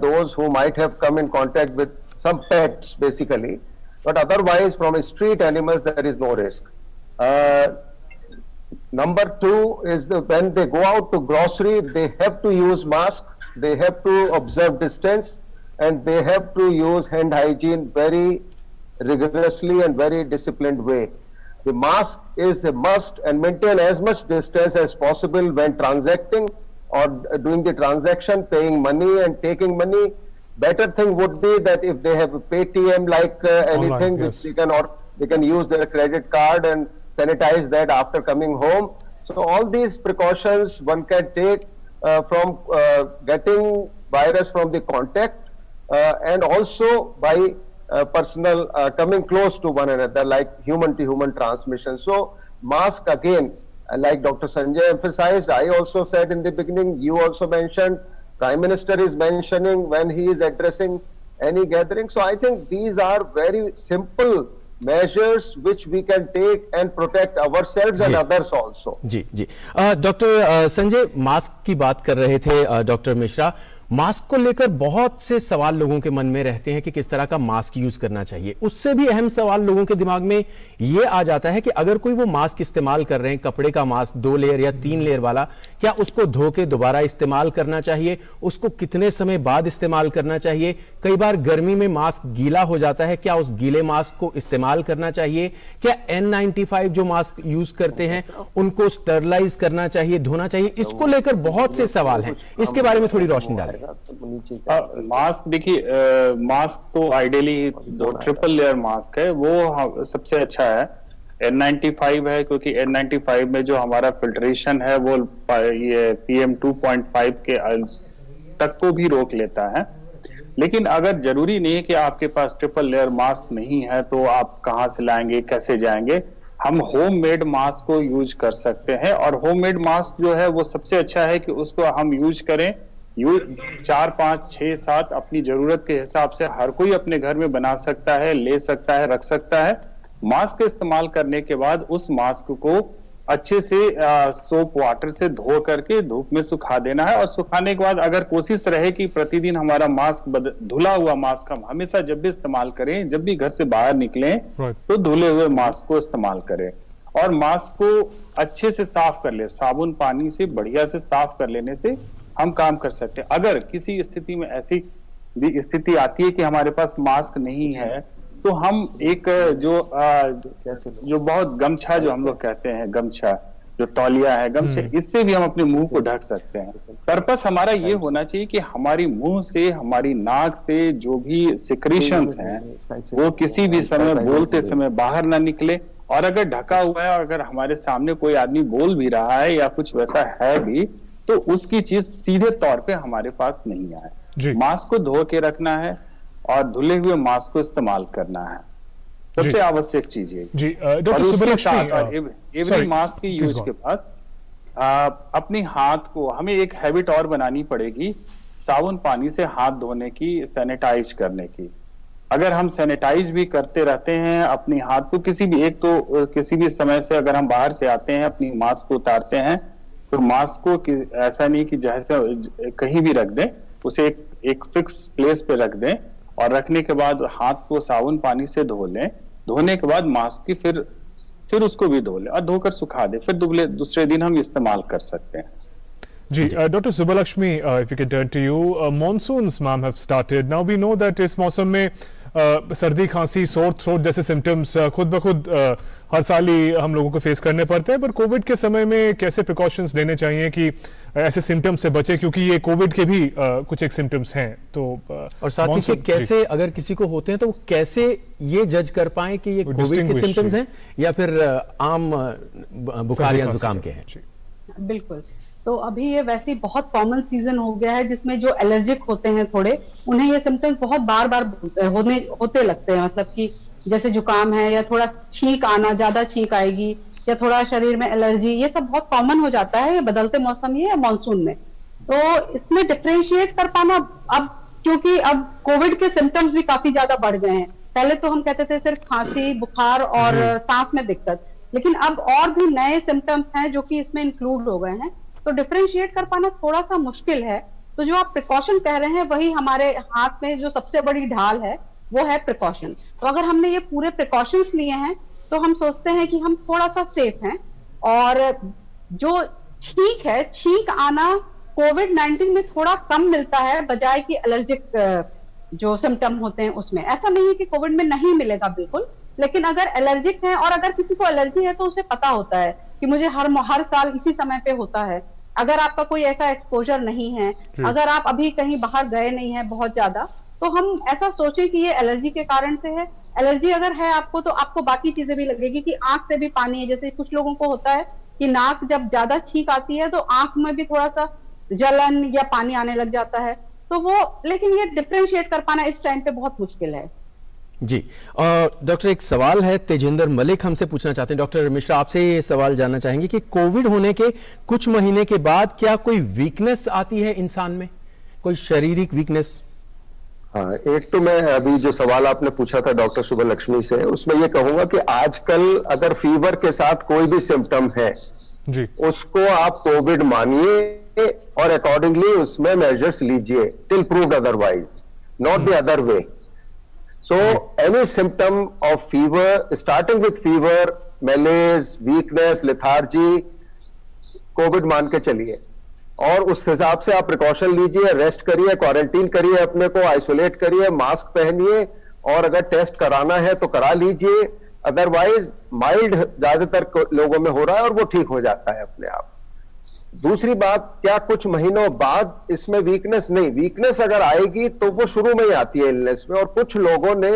those who might have come in contact with some pets basically, but otherwise from street animals there is no risk. Number two is when they go out to grocery, they have to use mask, they have to observe distance, and they have to use hand hygiene very rigorously and very disciplined way. The mask is a must, and maintain as much distance as possible when transacting or doing the transaction, paying money and taking money. Better thing would be that if they have a Paytm like anything, yes. which they can use their credit card and sanitize that after coming home. So all these precautions one can take from getting virus from the contact and also by personal coming close to one another, like human to human transmission. So mask again, like Dr. Sanjay emphasized, I also said in the beginning, you also mentioned, Prime Minister is mentioning when he is addressing any gathering. So I think these are very simple measures which we can take and protect ourselves and others also. जी जी doctor Sanjay, mask की बात कर रहे थे doctor Mishra. Mask को लेकर बहुत से सवाल लोगों के मन में रहते हैं कि किस तरह का मास्क यूज करना चाहिए। उससे भी अहम सवाल लोगों के दिमाग में ये आ जाता है कि अगर कोई वो मास्क इस्तेमाल कर रहे हैं, कपड़े का मास्क 2 लेयर या 3 लेयर वाला, क्या उसको धो के दोबारा इस्तेमाल करना चाहिए? उसको कितने समय बाद इस्तेमाल करना चाहिए? कई बार गर्मी में मास्क गीला हो जाता है, क्या उस गीले मास्क को इस्तेमाल करना चाहिए? क्या N95 जो मास्क यूज करते हैं उनको स्टरलाइज करना चाहिए, धोना चाहिए? इसको लेकर बहुत से सवाल हैं, इसके बारे में थोड़ी रोशनी डालें। मास्क देखिए, मास्क तो आइडियली जो ट्रिपल लेयर मास्क है वो सबसे अच्छा है। N95 है क्योंकि N95 में जो हमारा फिल्ट्रेशन है वो ये PM 2.5 के तक को भी रोक लेता है। लेकिन अगर जरूरी नहीं है कि आपके पास ट्रिपल लेयर मास्क नहीं है तो आप कहाँ से लाएंगे, कैसे जाएंगे? हम होम मेड मास्क को यूज कर सकते हैं, और होम मेड मास्क जो है वो सबसे अच्छा है कि उसको हम यूज करें 4, 5, 6, 7 अपनी जरूरत के हिसाब से हर कोई अपने घर में बना सकता है, ले सकता है, रख सकता है। मास्क इस्तेमाल करने के बाद उस मास्क को अच्छे से सोप वाटर से धो करके धूप में सुखा देना है, और सुखाने के बाद अगर कोशिश रहे कि प्रतिदिन हमारा मास्क धुला हुआ मास्क हम हमेशा जब भी इस्तेमाल करें, जब भी घर से बाहर निकलें तो धुले हुए मास्क को इस्तेमाल करें, और मास्क को अच्छे से साफ कर ले, साबुन पानी से बढ़िया से साफ कर लेने से हम काम कर सकते हैं। अगर किसी स्थिति में ऐसी भी स्थिति आती है कि हमारे पास मास्क नहीं है तो हम एक जो बहुत गमछा जो हम लोग कहते हैं, गमछा जो तौलिया है, गमछे, इससे भी हम अपने मुंह को ढक सकते हैं। पर्पस हमारा ये होना चाहिए कि हमारी मुंह से, हमारी नाक से जो भी सिक्रीशंस हैं वो किसी भी समय बोलते समय बाहर ना निकले, और अगर ढका हुआ है और अगर हमारे सामने कोई आदमी बोल भी रहा है या कुछ वैसा है भी तो उसकी चीज सीधे तौर पे हमारे पास नहीं आए। मास्क को धो के रखना है और धुले हुए मास्क को इस्तेमाल करना है, सबसे आवश्यक चीज है जी। डॉक्टर एवरी मास्क के यूज के बाद अपने हाथ को हमें एक हैबिट और बनानी पड़ेगी, साबुन पानी से हाथ धोने की, सैनिटाइज करने की। अगर हम सैनिटाइज भी करते रहते हैं अपने हाथ को, किसी भी समय से अगर हम बाहर से आते हैं अपनी मास्क को उतारते हैं तो मास्क को ऐसा नहीं कि जैसे कहीं भी रख दें, उसे एक फिक्स प्लेस पे रख दें, और रखने के बाद हाथ को साबुन पानी से धो लें। धोने के बाद मास्क की फिर उसको भी धो लें और धोकर सुखा दें, फिर दूसरे दिन हम इस्तेमाल कर सकते हैं। जी, Dr. Subbalakshmi, if we can turn to you, monsoons, ma'am, have started. Now we know that इस मौसम में सर्दी, खांसी, सोर थ्रोट जैसे सिम्टम्स खुद ब खुद हर साल ही हम लोगों को फेस करने पड़ते हैं, पर कोविड के समय में कैसे प्रिकॉशंस लेने चाहिए कि ऐसे सिम्टम्स से बचे, क्योंकि ये कोविड के भी कुछ एक सिम्टम्स हैं। तो और साथ ही कैसे अगर किसी को होते हैं तो कैसे ये जज कर पाए कि ये कोविड के सिम्टम्स हैं या फिर आम बुखार या जुकाम के हैं? बिल्कुल, तो अभी ये वैसे ही बहुत कॉमन सीजन हो गया है जिसमें जो एलर्जिक होते हैं थोड़े, उन्हें ये सिम्टम्स बहुत बार बार होते लगते हैं। मतलब कि जैसे जुकाम है या थोड़ा छींक आना, ज्यादा छींक आएगी या थोड़ा शरीर में एलर्जी, ये सब बहुत कॉमन हो जाता है ये बदलते मौसम या मानसून में। तो इसमें डिफरेंशिएट कर पाना, अब क्योंकि अब कोविड के सिम्टम्स भी काफी ज्यादा बढ़ गए हैं। पहले तो हम कहते थे सिर्फ खांसी, बुखार और सांस में दिक्कत, लेकिन अब और भी नए सिम्टम्स हैं जो कि इसमें इंक्लूड हो गए हैं। तो डिफरेंशिएट कर पाना थोड़ा सा मुश्किल है। तो जो आप प्रिकॉशन कह रहे हैं वही हमारे हाथ में जो सबसे बड़ी ढाल है वो है प्रिकॉशन। तो अगर हमने ये पूरे प्रिकॉशंस लिए हैं तो हम सोचते हैं कि हम थोड़ा सा सेफ हैं। और जो छींक आना कोविड-19 में थोड़ा कम मिलता है बजाय कि एलर्जिक जो सिम्टम होते हैं उसमें। ऐसा नहीं है कि कोविड में नहीं मिलेगा बिल्कुल, लेकिन अगर एलर्जिक है और अगर किसी को एलर्जी है तो उसे पता होता है कि मुझे हर साल इसी समय पे होता है। अगर आपका कोई ऐसा एक्सपोजर नहीं है, अगर आप अभी कहीं बाहर गए नहीं है बहुत ज्यादा, तो हम ऐसा सोचें कि ये एलर्जी के कारण से है। एलर्जी अगर है आपको तो आपको बाकी चीजें भी लगेगी कि आंख से भी पानी है, जैसे कुछ लोगों को होता है कि नाक जब ज्यादा छींक आती है तो आंख में भी थोड़ा सा जलन या पानी आने लग जाता है, तो वो, लेकिन ये डिफरेंशिएट कर पाना इस टाइम पे बहुत मुश्किल है। जी डॉक्टर, एक सवाल है, तेजिंदर मलिक हमसे पूछना चाहते हैं। डॉक्टर मिश्रा, आपसे ये सवाल जानना चाहेंगे कि कोविड होने के कुछ महीने के बाद क्या कोई वीकनेस आती है इंसान में, कोई शारीरिक वीकनेस? हाँ, एक तो मैं अभी जो सवाल आपने पूछा था डॉक्टर शुभ लक्ष्मी से, उसमें ये कहूंगा कि आजकल अगर फीवर के साथ कोई भी सिम्टम है जी, उसको आप कोविड मानिए और अकॉर्डिंगली उसमें मेजर्स लीजिए till proved otherwise, not the other way. So any symptom of fever starting with fever, malaise, weakness, lethargy, covid मान के चलिए और उस हिसाब से आप प्रिकॉशन लीजिए, रेस्ट करिए, क्वारंटीन करिए, अपने को आइसोलेट करिए, मास्क पहनिए और अगर टेस्ट कराना है तो करा लीजिए। अदरवाइज माइल्ड ज्यादातर लोगों में हो रहा है और वो ठीक हो जाता है अपने आप। दूसरी बात, क्या कुछ महीनों बाद इसमें वीकनेस? नहीं, वीकनेस अगर आएगी तो वो शुरू में ही आती है इलनेस में, और कुछ लोगों ने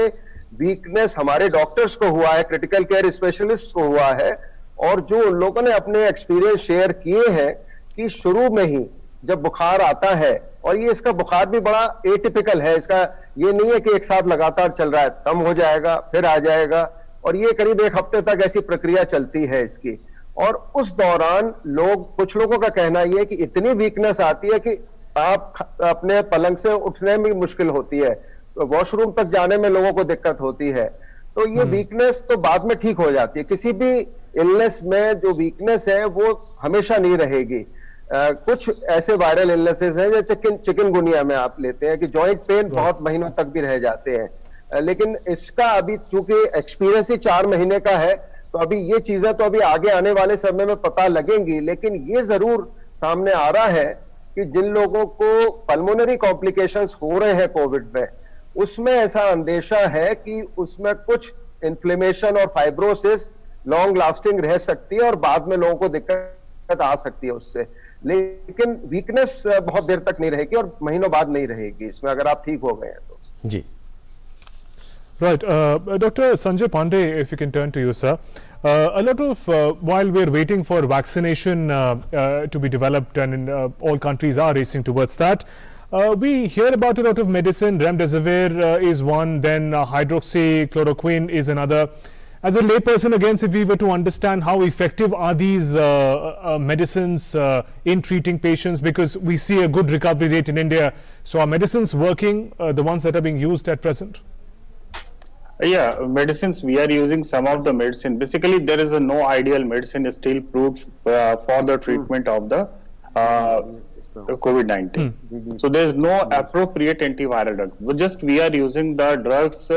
वीकनेस हमारे डॉक्टर्स को हुआ है, क्रिटिकल केयर स्पेशलिस्ट को हुआ है, और जो उन लोगों ने अपने एक्सपीरियंस शेयर किए हैं कि शुरू में ही जब बुखार आता है, और ये इसका बुखार भी बड़ा एटिपिकल है, इसका ये नहीं है कि एक साथ लगातार चल रहा है, कम हो जाएगा फिर आ जाएगा, और ये करीब एक हफ्ते तक ऐसी प्रक्रिया चलती है इसकी। और उस दौरान कुछ लोगों का कहना यह है कि इतनी वीकनेस आती है कि आप अपने पलंग से उठने में मुश्किल होती है, तो वॉशरूम तक जाने में लोगों को दिक्कत होती है। तो ये वीकनेस तो बाद में ठीक हो जाती है। किसी भी इलनेस में जो वीकनेस है वो हमेशा नहीं रहेगी। कुछ ऐसे वायरल इलनेसेस हैं जो चिकनगुनिया में आप लेते हैं कि जॉइंट पेन बहुत महीनों तक भी रह जाते हैं, लेकिन इसका अभी चूंकि एक्सपीरियंस ही 4 महीने का है, तो अभी ये चीजें तो अभी आगे आने वाले समय में पता लगेंगी। लेकिन ये जरूर सामने आ रहा है कि जिन लोगों को पल्मोनरी कॉम्प्लिकेशंस हो रहे हैं कोविड में, उसमें ऐसा अंदेशा है कि उसमें कुछ इन्फ्लेमेशन और फाइब्रोसिस लॉन्ग लास्टिंग रह सकती है और बाद में लोगों को दिक्कत आ सकती है उससे। लेकिन वीकनेस बहुत देर तक नहीं रहेगी और महीनों बाद नहीं रहेगी इसमें, अगर आप ठीक हो गए हैं तो। जी, right. Dr. Sanjay Pandey, if you can turn to you, sir. A lot of while we're waiting for vaccination to be developed, and all countries are racing towards that, we hear about a lot of medicine. Remdesivir is one, then hydroxychloroquine is another. As a layperson, again, if we were to understand how effective are these medicines in treating patients, because we see a good recovery rate in India, so are medicines working, the ones that are being used at present? Yeah, medicines, we are using some of the medicine. Basically, there is no ideal medicine still proved for the treatment of the COVID-19. So there is no appropriate antiviral drug. We are using the drugs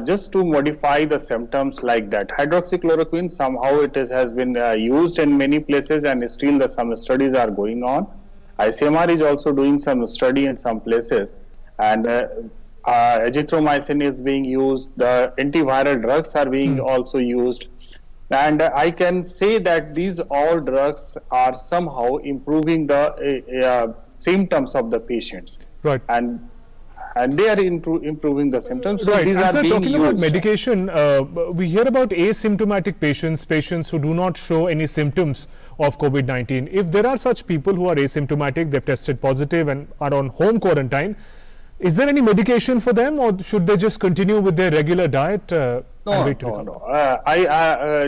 just to modify the symptoms like that. Hydroxychloroquine, somehow has been used in many places, and still some studies are going on. ICMR is also doing some study in some places, and azithromycin is being used. The antiviral drugs are being also used, and I can say that these all drugs are somehow improving the symptoms of the patients. Right. And they are improving the symptoms. So right. these and are sir, being talking used. about medication, we hear about asymptomatic patients who do not show any symptoms of COVID-19. If there are such people who are asymptomatic, they've tested positive and are on home quarantine, is there any medication for them, or should they just continue with their regular diet? No.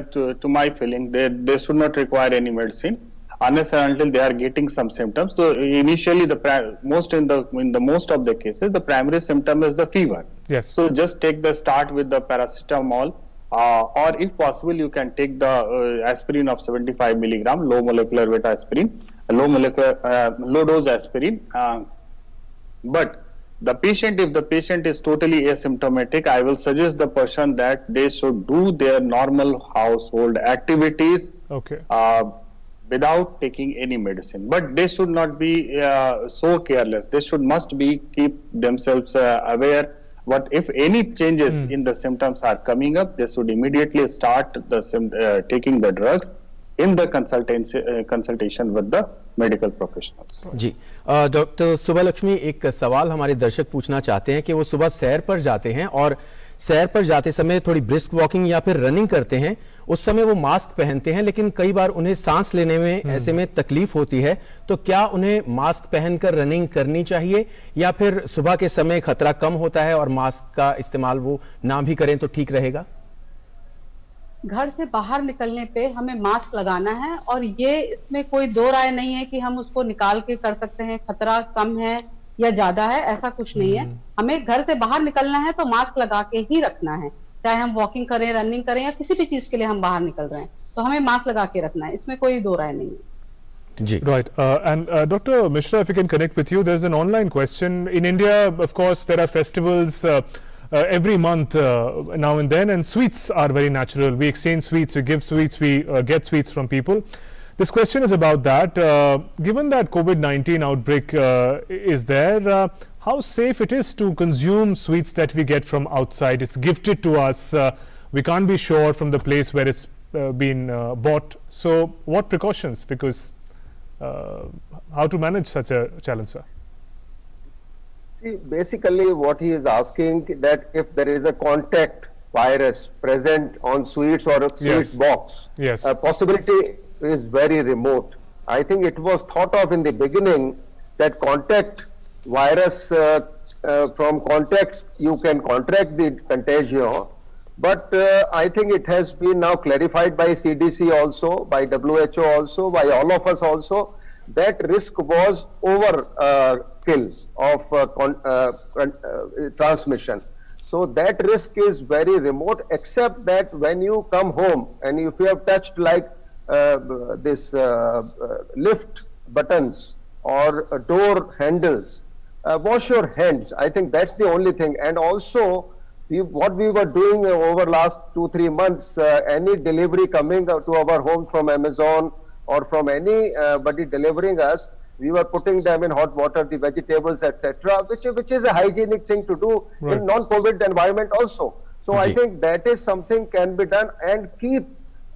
To my feeling, they should not require any medicine unless and until they are getting some symptoms. So initially, in the most of the cases, the primary symptom is the fever. Yes. So just start with the paracetamol, or if possible, you can take the aspirin of 75 milligram, low molecular weight aspirin, low dose aspirin. But if the patient is totally asymptomatic, I will suggest the person that they should do their normal household activities. Okay. without taking any medicine. But they should not be so careless. They must be keep themselves aware. What if any changes in the symptoms are coming up, they should immediately start taking the drugs in the consultation with the medical professionals. जी, doctor Subbalakshmi, एक सवाल हमारे दर्शक पूछना चाहते हैं कि वो सुबह सैर पर जाते हैं और सैर पर जाते समय थोड़ी ब्रिस्क वॉकिंग या फिर रनिंग करते हैं, उस समय वो मास्क पहनते हैं, लेकिन कई बार उन्हें सांस लेने में ऐसे में तकलीफ होती है, तो क्या उन्हें मास्क पहनकर रनिंग करनी चाहिए या फिर सुबह के समय खतरा कम होता है और मास्क का इस्तेमाल वो ना भी करें तो ठीक रहेगा? घर से बाहर निकलने पे हमें मास्क लगाना है और ये इसमें कोई दो राय नहीं है कि हम उसको निकाल के कर सकते हैं, खतरा कम है या ज्यादा है, ऐसा कुछ नहीं है। हमें घर से बाहर निकलना है तो मास्क लगा के ही रखना है, चाहे हम वॉकिंग करें, रनिंग करें या किसी भी चीज के लिए हम बाहर निकल रहे हैं तो हमें मास्क लगा के रखना है, इसमें कोई दो राय नहीं है। जी, Right. And Dr. Mishra, if you can connect with you, there's an online question. In India, of course, there are festivals every month now and then, and sweets are very natural. We exchange sweets, we give sweets, we get sweets from people. This question is about that. Given that COVID-19 outbreak is there, how safe it is to consume sweets that we get from outside? It's gifted to us. We can't be sure from the place where it's been bought. So what precautions? Because how to manage such a challenge, sir? See, basically what he is asking that if there is a contact virus present on sweets or a sweet Yes. box, Yes. possibility is very remote. I think it was thought of in the beginning that contact virus from contacts you can contract the contagion, but I think it has been now clarified by CDC also, by WHO also, by all of us also, that risk was overkill of transmission. So that risk is very remote, except that when you come home and if you have touched like this lift buttons or door handles, wash your hands. I think that's the only thing. And also, what we were doing over last 2-3 months, any delivery coming to our home from Amazon or from anybody delivering us, we were putting them in hot water, the vegetables, etc., which is a hygienic thing to do in non-COVID environment also. So I think that is something can be done, and keep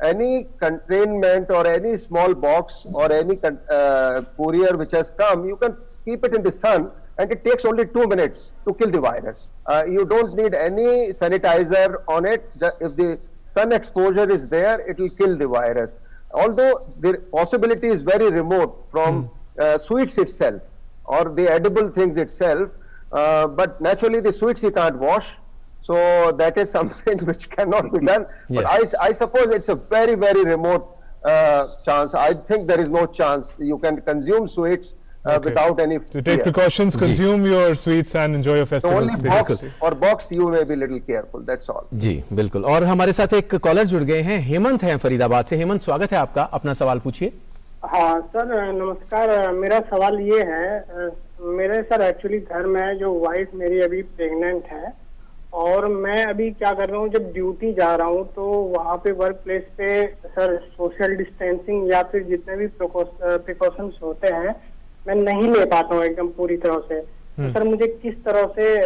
any containment or any small box or any courier which has come, you can keep it in the sun, and it takes only 2 minutes to kill the virus. You don't need any sanitizer on it. If the sun exposure is there, it will kill the virus. Although the possibility is very remote from sweets itself or the edible things itself, but naturally the sweets you can't wash, so that is something which cannot be done. But I suppose it's a very, very remote chance. I think there is no chance you can consume sweets without any To take precautions, consume your sweets and enjoy your The festivals. only box you may be little careful, that's all. जी बिल्कुल। और हमारे साथ एक collar जुड़ गए हैं, हेमंत हैं फरीदाबाद से। हेमंत, स्वागत है आपका, अपना सवाल पूछिए। हाँ सर, नमस्कार। मेरा सवाल ये है, मेरे सर एक्चुअली घर में जो वाइफ मेरी अभी प्रेग्नेंट है, और मैं अभी क्या कर रहा हूँ, जब ड्यूटी जा रहा हूँ तो वहाँ पे वर्क प्लेस पे सर सोशल डिस्टेंसिंग या फिर जितने भी प्रिकॉशंस होते हैं मैं नहीं ले पाता हूँ एकदम पूरी तरह से। तो सर मुझे किस तरह से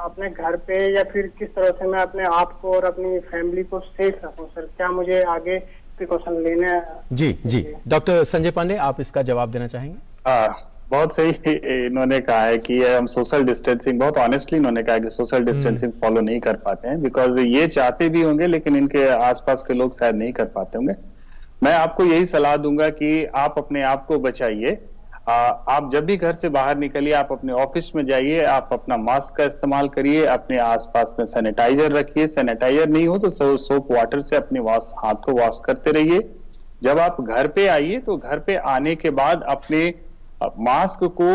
अपने घर पे या फिर किस तरह से मैं अपने आप को और अपनी फैमिली को सेफ रखूँ सर? क्या मुझे आगे प्रिकॉशन लेने? जी, डॉक्टर संजय पांडे, आप इसका जवाब देना चाहेंगे? बहुत सही इन्होंने कहा है कि हम सोशल डिस्टेंसिंग, बहुत ऑनेस्टली इन्होंने कहा कि सोशल डिस्टेंसिंग फॉलो नहीं कर पाते हैं, बिकॉज ये चाहते भी होंगे लेकिन इनके आसपास के लोग शायद नहीं कर पाते होंगे। मैं आपको यही सलाह दूंगा कि आप अपने आप को बचाइए। आप जब भी घर से बाहर निकलिए, आप अपने ऑफिस में जाइए, आप अपना मास्क का इस्तेमाल करिए, अपने आसपास में सैनिटाइजर रखिए, सैनिटाइजर नहीं हो तो सोप वाटर से अपने हाथ को वॉश करते रहिए। जब आप घर पे आइए तो घर पे आने के बाद अपने मास्क को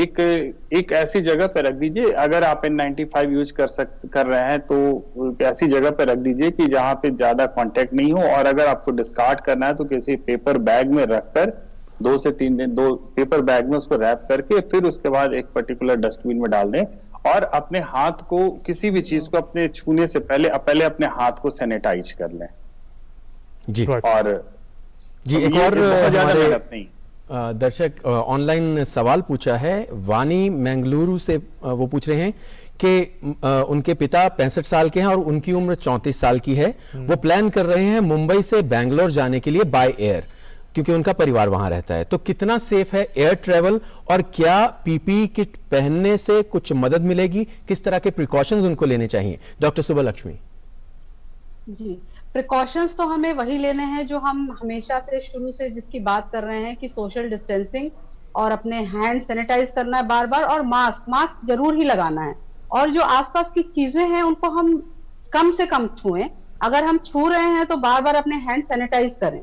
एक ऐसी जगह पे रख दीजिए, अगर आप N95 यूज कर रहे हैं तो ऐसी जगह पे रख दीजिए कि जहां पे ज्यादा कांटेक्ट नहीं हो, और अगर आपको डिस्कार्ड करना है तो किसी पेपर बैग में रखकर 2 से 3 दिन 2 पेपर बैग में उसको रैप करके फिर उसके बाद एक पर्टिकुलर डस्टबिन में डाल दें, और अपने हाथ को किसी भी चीज को अपने छूने से पहले अपने हाथ को सैनिटाइज कर लें। जी। और जी, तो एक ये और बहुत ज्यादा हमारे मेहनत नहीं। दर्शक ऑनलाइन सवाल पूछा है। वानी मैंगलुरु से वो पूछ रहे हैं कि उनके पिता 65 साल के हैं और उनकी उम्र 34 साल की है। वो प्लान कर रहे हैं मुंबई से बैंगलोर जाने के लिए बाय एयर, क्योंकि उनका परिवार वहां रहता है। तो कितना सेफ है एयर ट्रेवल, और क्या पीपीई किट पहनने से कुछ मदद मिलेगी? किस तरह के प्रिकॉशंस उनको लेने चाहिए? डॉक्टर सुब्बलक्ष्मी जी, प्रिकॉशंस तो हमें वही लेने हैं जो हम हमेशा से शुरू से जिसकी बात कर रहे हैं कि सोशल डिस्टेंसिंग और अपने हैंड सैनिटाइज करना है बार बार, और मास्क जरूर ही लगाना है। और जो आसपास की चीजें हैं उनको हम कम से कम छुएं। अगर हम छू रहे हैं तो बार बार अपने हैंड सैनिटाइज करें।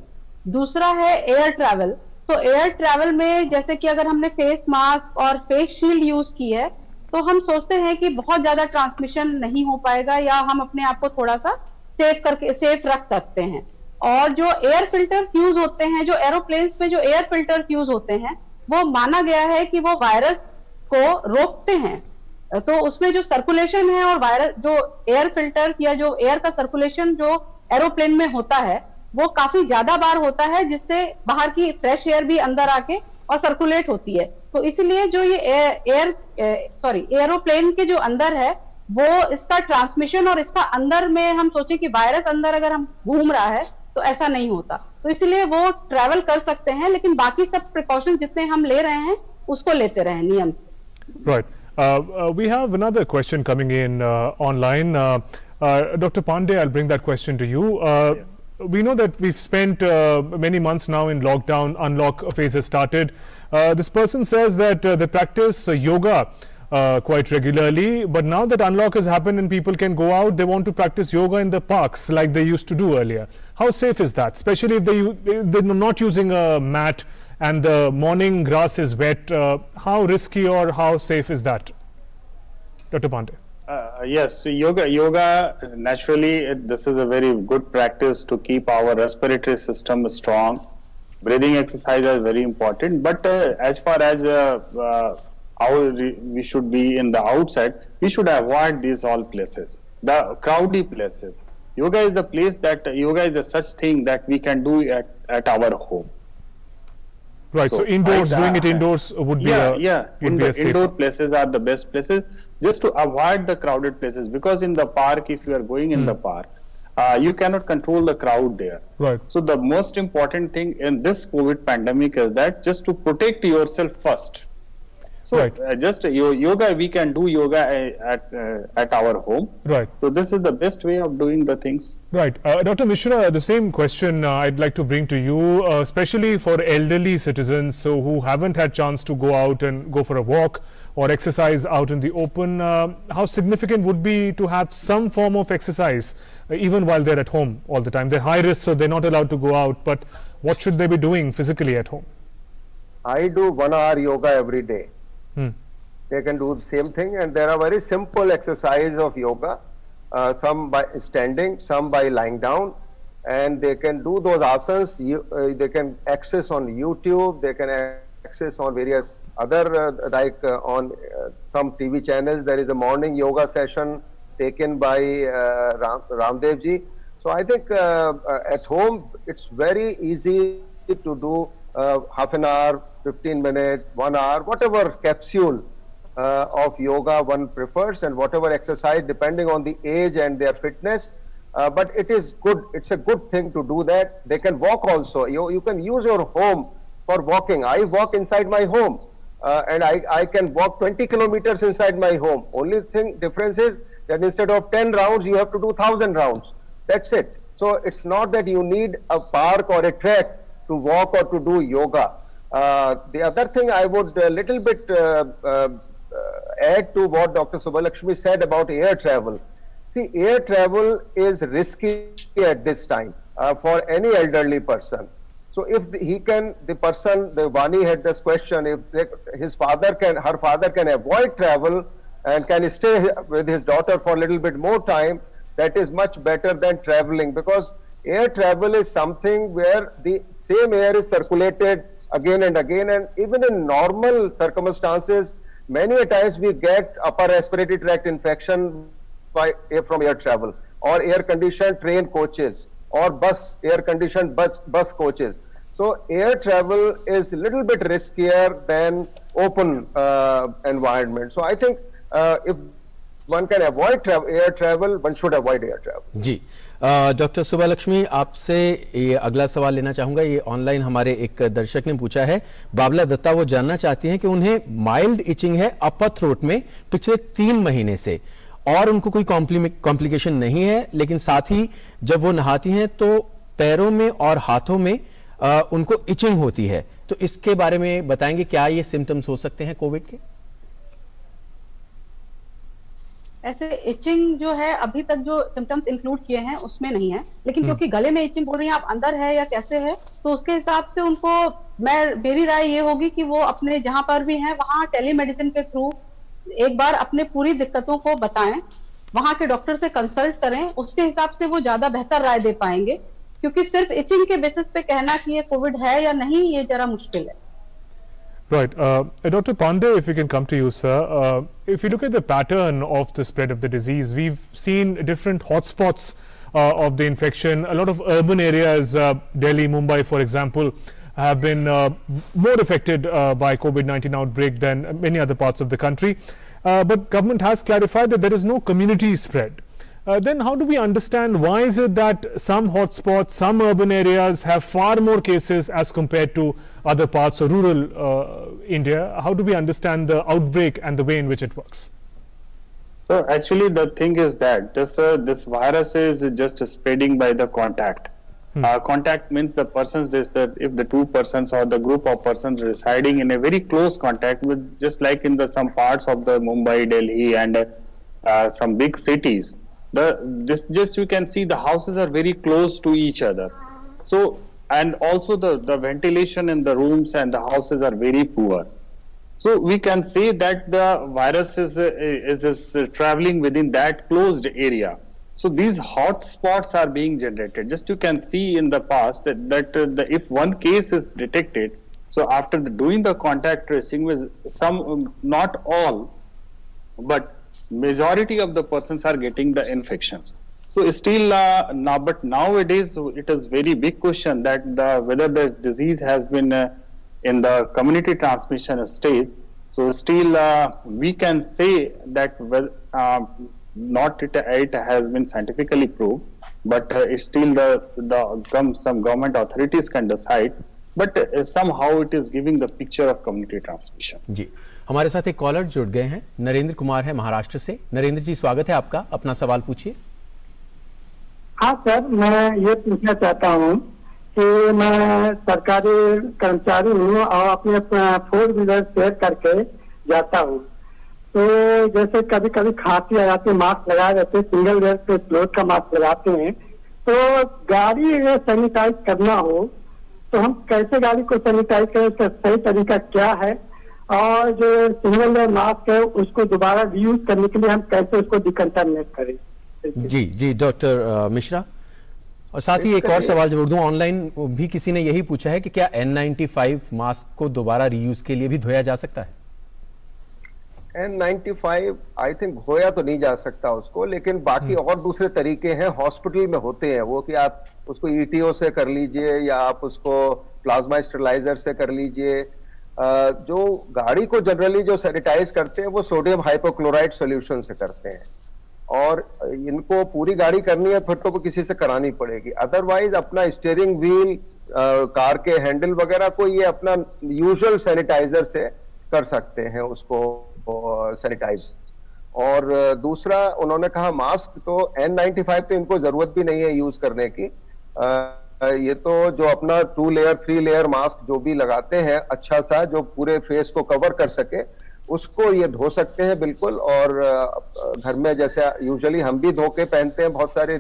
दूसरा है एयर ट्रैवल। तो एयर ट्रैवल में जैसे कि अगर हमने फेस मास्क और फेस शील्ड यूज की है तो हम सोचते हैं कि बहुत ज्यादा ट्रांसमिशन नहीं हो पाएगा, या हम अपने आप को थोड़ा सा सेफ रख सकते हैं। और जो एयर फिल्टर्स यूज होते हैं, जो एरोप्लेन्स में जो एयर फिल्टर्स यूज होते हैं, वो माना गया है कि वो वायरस को रोकते हैं। तो उसमें जो सर्कुलेशन है और वायरस, जो एयर फिल्टर्स या जो एयर का सर्कुलेशन जो एरोप्लेन में होता है वो काफी ज्यादा बार होता है, जिससे बाहर की फ्रेश एयर भी अंदर आके और सर्कुलेट होती है। तो इसलिए जो ये एरोप्लेन के जो अंदर है वो इसका ट्रांसमिशन, और इसका अंदर में हम सोचे कि वायरस अंदर अगर हम घूम रहा है तो ऐसा नहीं होता। तो इसलिए वो ट्रैवल कर सकते हैं, लेकिन बाकी सब प्रिकॉशन जितने हम ले रहे हैं उसको लेते रहें नियम से। Right. We have another question coming in online. Dr. Pandey, I'll bring that question to you. We know that we've spent many months now in lockdown, unlock phase has started. This person says that they practice yoga quite regularly, but now that unlock has happened and people can go out, they want to practice yoga in the parks like they used to do earlier. How safe is that, especially if they're not using a mat and the morning grass is wet? How risky or how safe is that, Dr. Pandey? Yes, so yoga naturally this is a very good practice to keep our respiratory system strong. Breathing exercise is very important, but as far as how we should be in the outside, we should avoid these all places, the crowdy places. Yoga is the place that yoga is a such thing that we can do at our home. Right, so indoors, doing it indoors would be indoor places are the best places, just to avoid the crowded places, because in the park, if you are going in the park, you cannot control the crowd there. Right. So the most important thing in this COVID pandemic is that just to protect yourself first. So Right. Just yoga, we can do yoga at our home. Right. So this is the best way of doing the things. Right. Dr. Mishra, the same question I'd like to bring to you, especially for elderly citizens who haven't had chance to go out and go for a walk or exercise out in the open. How significant would be to have some form of exercise even while they're at home all the time? They're high risk, so they're not allowed to go out, but what should they be doing physically at home? I do 1 hour yoga every day. They can do the same thing, and there are very simple exercises of yoga, some by standing, some by lying down, and they can do those asanas. They can access on YouTube, they can access on various other on some TV channels. There is a morning yoga session taken by Ramdev ji. So I think at home it's very easy to do half an hour, 15 minutes, 1 hour, whatever capsule of yoga one prefers, and whatever exercise depending on the age and their fitness. But it is good, it's a good thing to do that. They can walk also. You can use your home for walking. I walk inside my home and I can walk 20 kilometers inside my home. Only thing difference is that instead of 10 rounds, you have to do 1,000 rounds. That's it. So it's not that you need a park or a track to walk or to do yoga. The other thing I would a little bit add to what Dr. Subbulakshmi said about air travel. See, air travel is risky at this time for any elderly person. So if the person, the Vani had this question, if her father can avoid travel and can stay with his daughter for a little bit more time, that is much better than traveling, because air travel is something where the same air is circulated again and again, and even in normal circumstances, many a times we get upper respiratory tract infection from air travel, or air conditioned train coaches, or air conditioned bus coaches. So air travel is a little bit riskier than open environment. So I think if one can avoid air travel, one should avoid air travel. जी doctor Subbalakshmi, आपसे ये अगला सवाल लेना चाहूंगा। ये online हमारे एक दर्शक ने पूछा है, बाबला दत्ता, वो जानना चाहती हैं कि उन्हें माइल्ड इचिंग है अपर थ्रोट में पिछले 3 महीने से, और उनको कोई कॉम्प्लिकेशन नहीं है, लेकिन साथ ही जब वो नहाती हैं तो पैरों में और हाथों में उनको इचिंग होती है। तो इसके बारे में बताएंगे, क्या ये सिम्टम्स हो सकते हैं कोविड के? ऐसे इचिंग जो है अभी तक जो सिम्टम्स इंक्लूड किए हैं उसमें नहीं है, लेकिन क्योंकि गले में इचिंग बोल रही हैं आप, अंदर है या कैसे है, तो उसके हिसाब से उनको मेरी राय ये होगी कि वो अपने जहां पर भी हैं वहां टेलीमेडिसिन के थ्रू एक बार अपने पूरी दिक्कतों को बताएं, वहां के डॉक्टर से कंसल्ट करें, उसके हिसाब से वो ज्यादा बेहतर राय दे पाएंगे। क्योंकि सिर्फ इचिंग के बेसिस पे कहना कि ये कोविड है या नहीं, ये जरा मुश्किल है। Right. Dr. Pandey, if we can come to you, sir. If you look at the pattern of the spread of the disease, we've seen different hotspots of the infection. A lot of urban areas, Delhi, Mumbai, for example, have been more affected by COVID-19 outbreak than many other parts of the country. But government has clarified that there is no community spread. Then how do we understand, why is it that some hotspots, some urban areas have far more cases as compared to other parts of rural India? How do we understand the outbreak and the way in which it works? So actually the thing is that this virus is just spreading by the contact. Contact means the persons, if the 2 persons or the group of persons residing in a very close contact with, just like in some parts of the Mumbai, Delhi and some big cities, you can see the houses are very close to each other. So, and also the ventilation in the rooms and the houses are very poor. So we can say that the virus is traveling within that closed area. So these hot spots are being generated. Just you can see in the past that if one case is detected, so after doing the contact tracing with some, not all, but majority of the persons are getting the infections. So still but nowadays it is very big question that whether the disease has been in the community transmission stage. So still we can say that not it has been scientifically proved, but still some government authorities can decide, but somehow it is giving the picture of community transmission. जी, हमारे साथ एक collar जुड़ गए हैं, नरेंद्र कुमार है महाराष्ट्र से। नरेंद्र जी, स्वागत है आपका, अपना सवाल पूछिए। हाँ सर, मैं ये पूछना चाहता हूँ कि मैं सरकारी कर्मचारी हूँ और अपने 4 व्हीलर शेयर करके जाता हूँ, तो जैसे कभी कभी खांसी आ जाती है, मास्क लगाए रहते हैं, सिंगल लेयर पे फ्लोट का मास्क लगाते हैं, तो गाड़ी अगर सैनिटाइज करना हो तो हम कैसे गाड़ी को सैनिटाइज करें, उसका सही तरीका क्या है, और जो सिंगल लेयर मास्क है उसको दोबारा रीयूज करने के लिए हम कैसे उसको डिकंटामिनेट करें? जी जी, डॉक्टर मिश्रा। और साथ ही एक और सवाल जोड़ दूं, ऑनलाइन भी किसी ने यही पूछा है कि क्या N95 मास्क को दोबारा रीयूज के लिए भी धोया जा सकता है? N95 आई थिंक धोया तो नहीं जा सकता उसको, लेकिन बाकी और दूसरे तरीके हैं, हॉस्पिटल में होते हैं वो, कि आप उसको ETO से कर लीजिए या आप उसको प्लाज्मा स्टेरिलाइजर से कर लीजिए। जो गाड़ी को जनरली जो सैनिटाइज करते हैं वो सोडियम हाइपोक्लोराइड सॉल्यूशन से करते हैं, और इनको पूरी गाड़ी करनी है फिर तो वो किसी से करानी पड़ेगी। अदरवाइज अपना स्टीयरिंग व्हील, कार के हैंडल वगैरह को ये अपना यूजुअल सैनिटाइजर से कर सकते हैं उसको सैनिटाइज। और दूसरा उन्होंने कहा मास्क, तो N95 तो इनको जरूरत भी नहीं है यूज करने की। ये तो जो अपना 2 लेयर 3 लेयर मास्क जो भी लगाते हैं अच्छा सा, जो पूरे फेस को कवर कर सके, उसको ये धो सकते हैं बिल्कुल। और घर में जैसे यूजुअली हम भी धो के पहनते हैं, बहुत सारे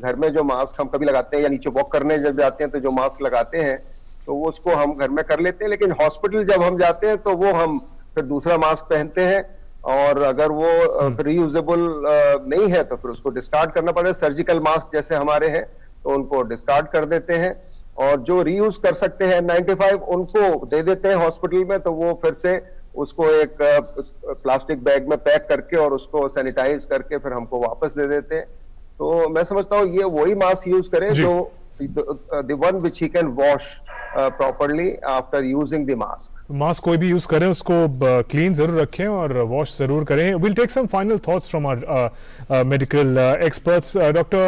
घर में जो मास्क हम कभी लगाते हैं या नीचे वॉक करने जब जाते हैं तो जो मास्क लगाते हैं तो वो उसको हम घर में कर लेते हैं, लेकिन हॉस्पिटल जब हम जाते हैं तो वो हम फिर दूसरा मास्क पहनते हैं, और अगर वो रीयूजेबल नहीं है तो फिर उसको डिस्कार्ड करना पड़ेगा। सर्जिकल मास्क जैसे हमारे हैं तो उनको डिस्कार्ड कर देते हैं, और जो रीयूज कर सकते हैं N95 उनको दे देते हैं हॉस्पिटल में, तो वो फिर से उसको एक प्लास्टिक बैग में पैक करके और उसको सैनिटाइज करके फिर हमको वापस दे देते हैं। तो मैं समझता हूँ ये वही मास्क यूज करें जो the one which he can wash properly after using the mask. Mask कोई भी यूज करें उसको क्लीन जरूर रखें और वॉश जरूर करें. We'll take some final thoughts from our medical experts. Dr.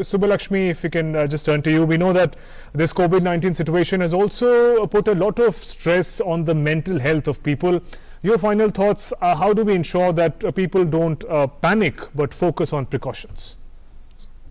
Subbalakshmi, if we can just turn to you. We know that this COVID-19 situation has also put a lot of stress on the mental health of people. Your final thoughts, how do we ensure that people don't panic but focus on precautions?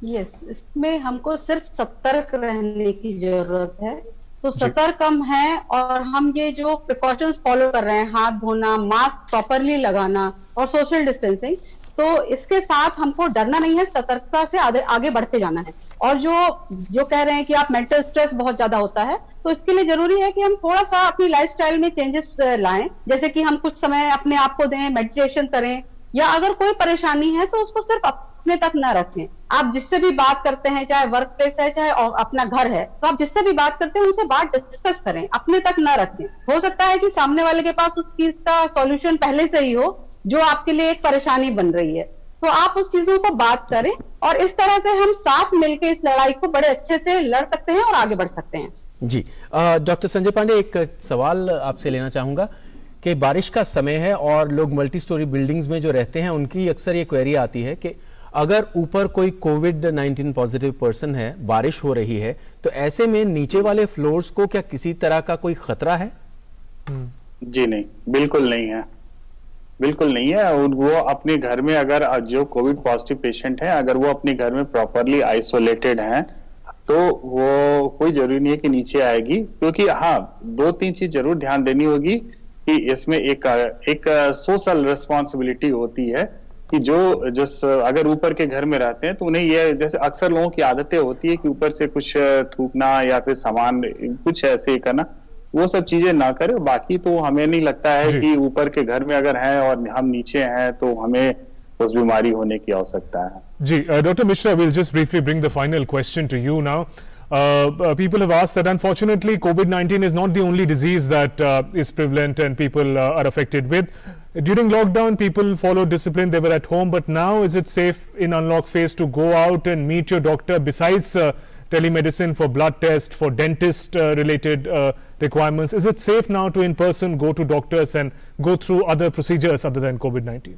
Yes, इसमें हमको सिर्फ सतर्क रहने की जरूरत है. तो सतर्क हम हैं और हम ये जो प्रिकॉशंस फॉलो कर रहे हैं, हाथ धोना, मास्क प्रॉपरली लगाना और सोशल डिस्टेंसिंग, तो इसके साथ हमको डरना नहीं है, सतर्कता से आगे बढ़ते जाना है. और जो कह रहे हैं कि आप मेंटल स्ट्रेस बहुत ज्यादा होता है, तो इसके लिए जरूरी है कि हम थोड़ा सा अपनी लाइफस्टाइल में चेंजेस लाएं. जैसे कि हम कुछ समय अपने आप को दें, मेडिटेशन करें, या अगर कोई परेशानी है तो उसको सिर्फ अपने तक न रखें. आप जिससे भी बात करते हैं, चाहे वर्क प्लेस है चाहे अपना घर है, तो आप जिससे भी बात करते हैं उनसे बात डिस्कस करें, अपने तक न रखें. हो सकता है कि सामने वाले के पास उस चीज का सॉल्यूशन पहले से ही हो जो आपके लिए एक परेशानी बन रही है, तो आप उस चीजों को बात करें और इस तरह से हम साथ मिलकर इस लड़ाई को बड़े अच्छे से लड़ सकते हैं और आगे बढ़ सकते हैं. जी, डॉक्टर संजय पांडे, एक सवाल आपसे लेना चाहूंगा कि बारिश का समय है और लोग मल्टी स्टोरी बिल्डिंग्स में जो रहते हैं उनकी अक्सर ये क्वेरी आती है कि अगर ऊपर कोई कोविड-19 पॉजिटिव पर्सन है, बारिश हो रही है, तो ऐसे में नीचे वाले फ्लोर्स को क्या किसी तरह का कोई खतरा है? जी नहीं, बिल्कुल नहीं है, बिल्कुल नहीं है. और वो अपने घर में, अगर जो कोविड पॉजिटिव पेशेंट है, अगर वो अपने घर में प्रॉपरली आइसोलेटेड हैं, तो वो कोई जरूरी नहीं है कि नीचे आएगी. क्योंकि हाँ, 2-3 चीज जरूर ध्यान देनी होगी कि इसमें एक सोशल रिस्पॉन्सिबिलिटी होती है कि जिस अगर ऊपर के घर में रहते हैं तो उन्हें ये, जैसे अक्सर लोगों की आदतें होती है कि ऊपर से कुछ थूकना या फिर सामान कुछ ऐसे ही करना, वो सब चीजें ना करें. बाकी तो हमें नहीं लगता है कि ऊपर के घर में अगर हैं और हम नीचे हैं तो हमें उस बीमारी होने की आवश्यकता है. जी, doctor Mishra, we'll just briefly bring the final question to you now. People have asked that unfortunately COVID-19 is not the only disease that is prevalent and people are affected with. During lockdown, people followed discipline, they were at home, but now is it safe in unlock phase to go out and meet your doctor besides telemedicine for blood test, for dentist related requirements? Is it safe now to in person go to doctors and go through other procedures other than COVID-19?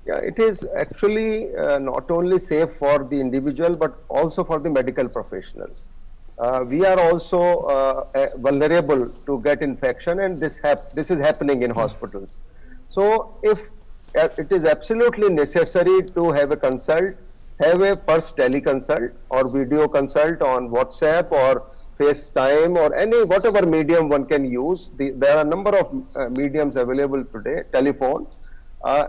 Yeah, it is actually not only safe for the individual but also for the medical professionals. We are also vulnerable to get infection, and this is happening in hospitals. So if it is absolutely necessary to have a consult, have a first teleconsult or video consult on WhatsApp or FaceTime or any whatever medium one can use. There are a number of mediums available today, telephone.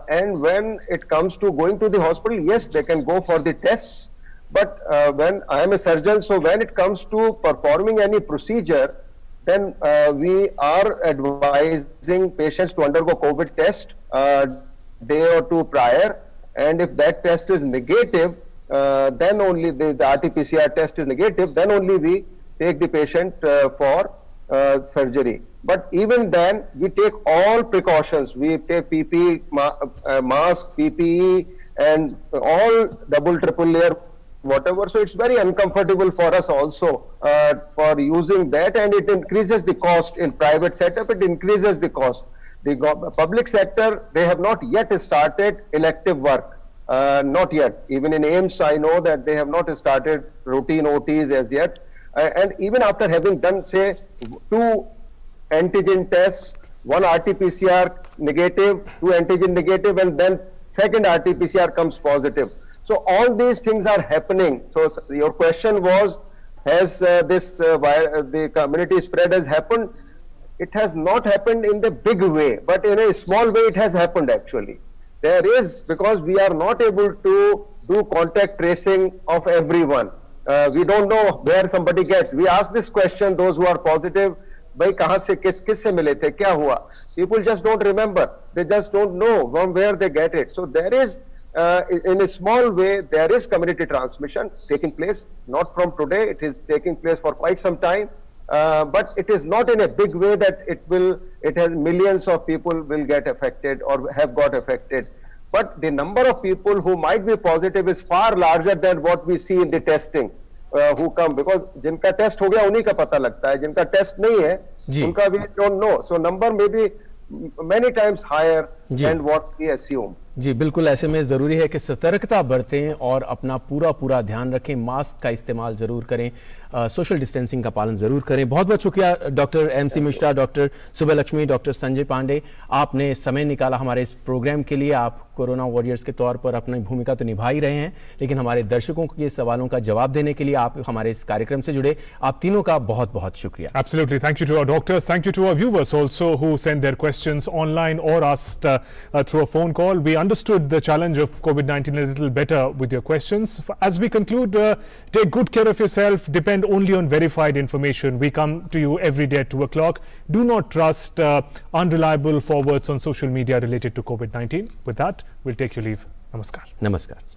And when it comes to going to the hospital, yes, they can go for the tests. But when I am a surgeon, so when it comes to performing any procedure, then we are advising patients to undergo COVID test day or two prior. And if that test is negative, then only the RT-PCR test is negative, then only we take the patient for surgery. But even then, we take all precautions. We take PPE, mask, PPE, and all double, triple layer, whatever. So it's very uncomfortable for us also for using that, and it increases the cost. In private setup, it increases the cost. The public sector, they have not yet started elective work. Not yet. Even in AIMS, I know that they have not started routine OTs as yet. And even after having done, say, 2 antigen tests, 1 RT-PCR negative, 2 antigen negative, and then second RT-PCR comes positive. So all these things are happening. So your question was, has the community spread has happened? It has not happened in the big way, but in a small way it has happened actually. There is, because we are not able to do contact tracing of everyone. We don't know where somebody gets. We ask this question, those who are positive, भाई कहाँ से किस से मिले थे, क्या हुआ? People just don't remember. They just don't know from where they get it. So there is, in a small way, there is community transmission taking place. Not from today. It is taking place for quite some time. But it is not in a big way that it has millions of people will get affected or have got affected. But the number of people who might be positive is far larger than what we see in the testing. who come, because जिनका test हो गया उन्हीं का पता लगता है, जिनका test नहीं है जी। उनका we don't know. So number may be many times higher ji. than what we assume. जी बिल्कुल, ऐसे में ज़रूरी है कि सतर्कता बरतें और अपना पूरा ध्यान रखें, मास्क का इस्तेमाल ज़रूर करें, सोशल डिस्टेंसिंग का पालन ज़रूर करें। बहुत बहुत शुक्रिया डॉक्टर MC मिश्रा, डॉक्टर सुबह लक्ष्मी, डॉक्टर संजय पांडे, आपने समय निकाला हमारे इस प्रोग्राम के लिए। आप कोरोना वॉरियर्स के तौर पर अपनी भूमिका तो निभा ही रहे हैं, लेकिन हमारे दर्शकों के सवालों का जवाब देने के लिए आप हमारे इस कार्यक्रम से जुड़े। आप तीनों का बहुत बहुत शुक्रिया। Absolutely. Thank you to our doctors. Thank you to our viewers also who sent their questions online or asked through a phone call. We understood the challenge of COVID-19 a little better with your questions. As we conclude, take good care of yourself. Depend only on verified information. We come to you every day at 2 o'clock. Do not trust unreliable forwards on social media related to COVID-19. With that, we'll take your leave. Namaskar. नमस्कार।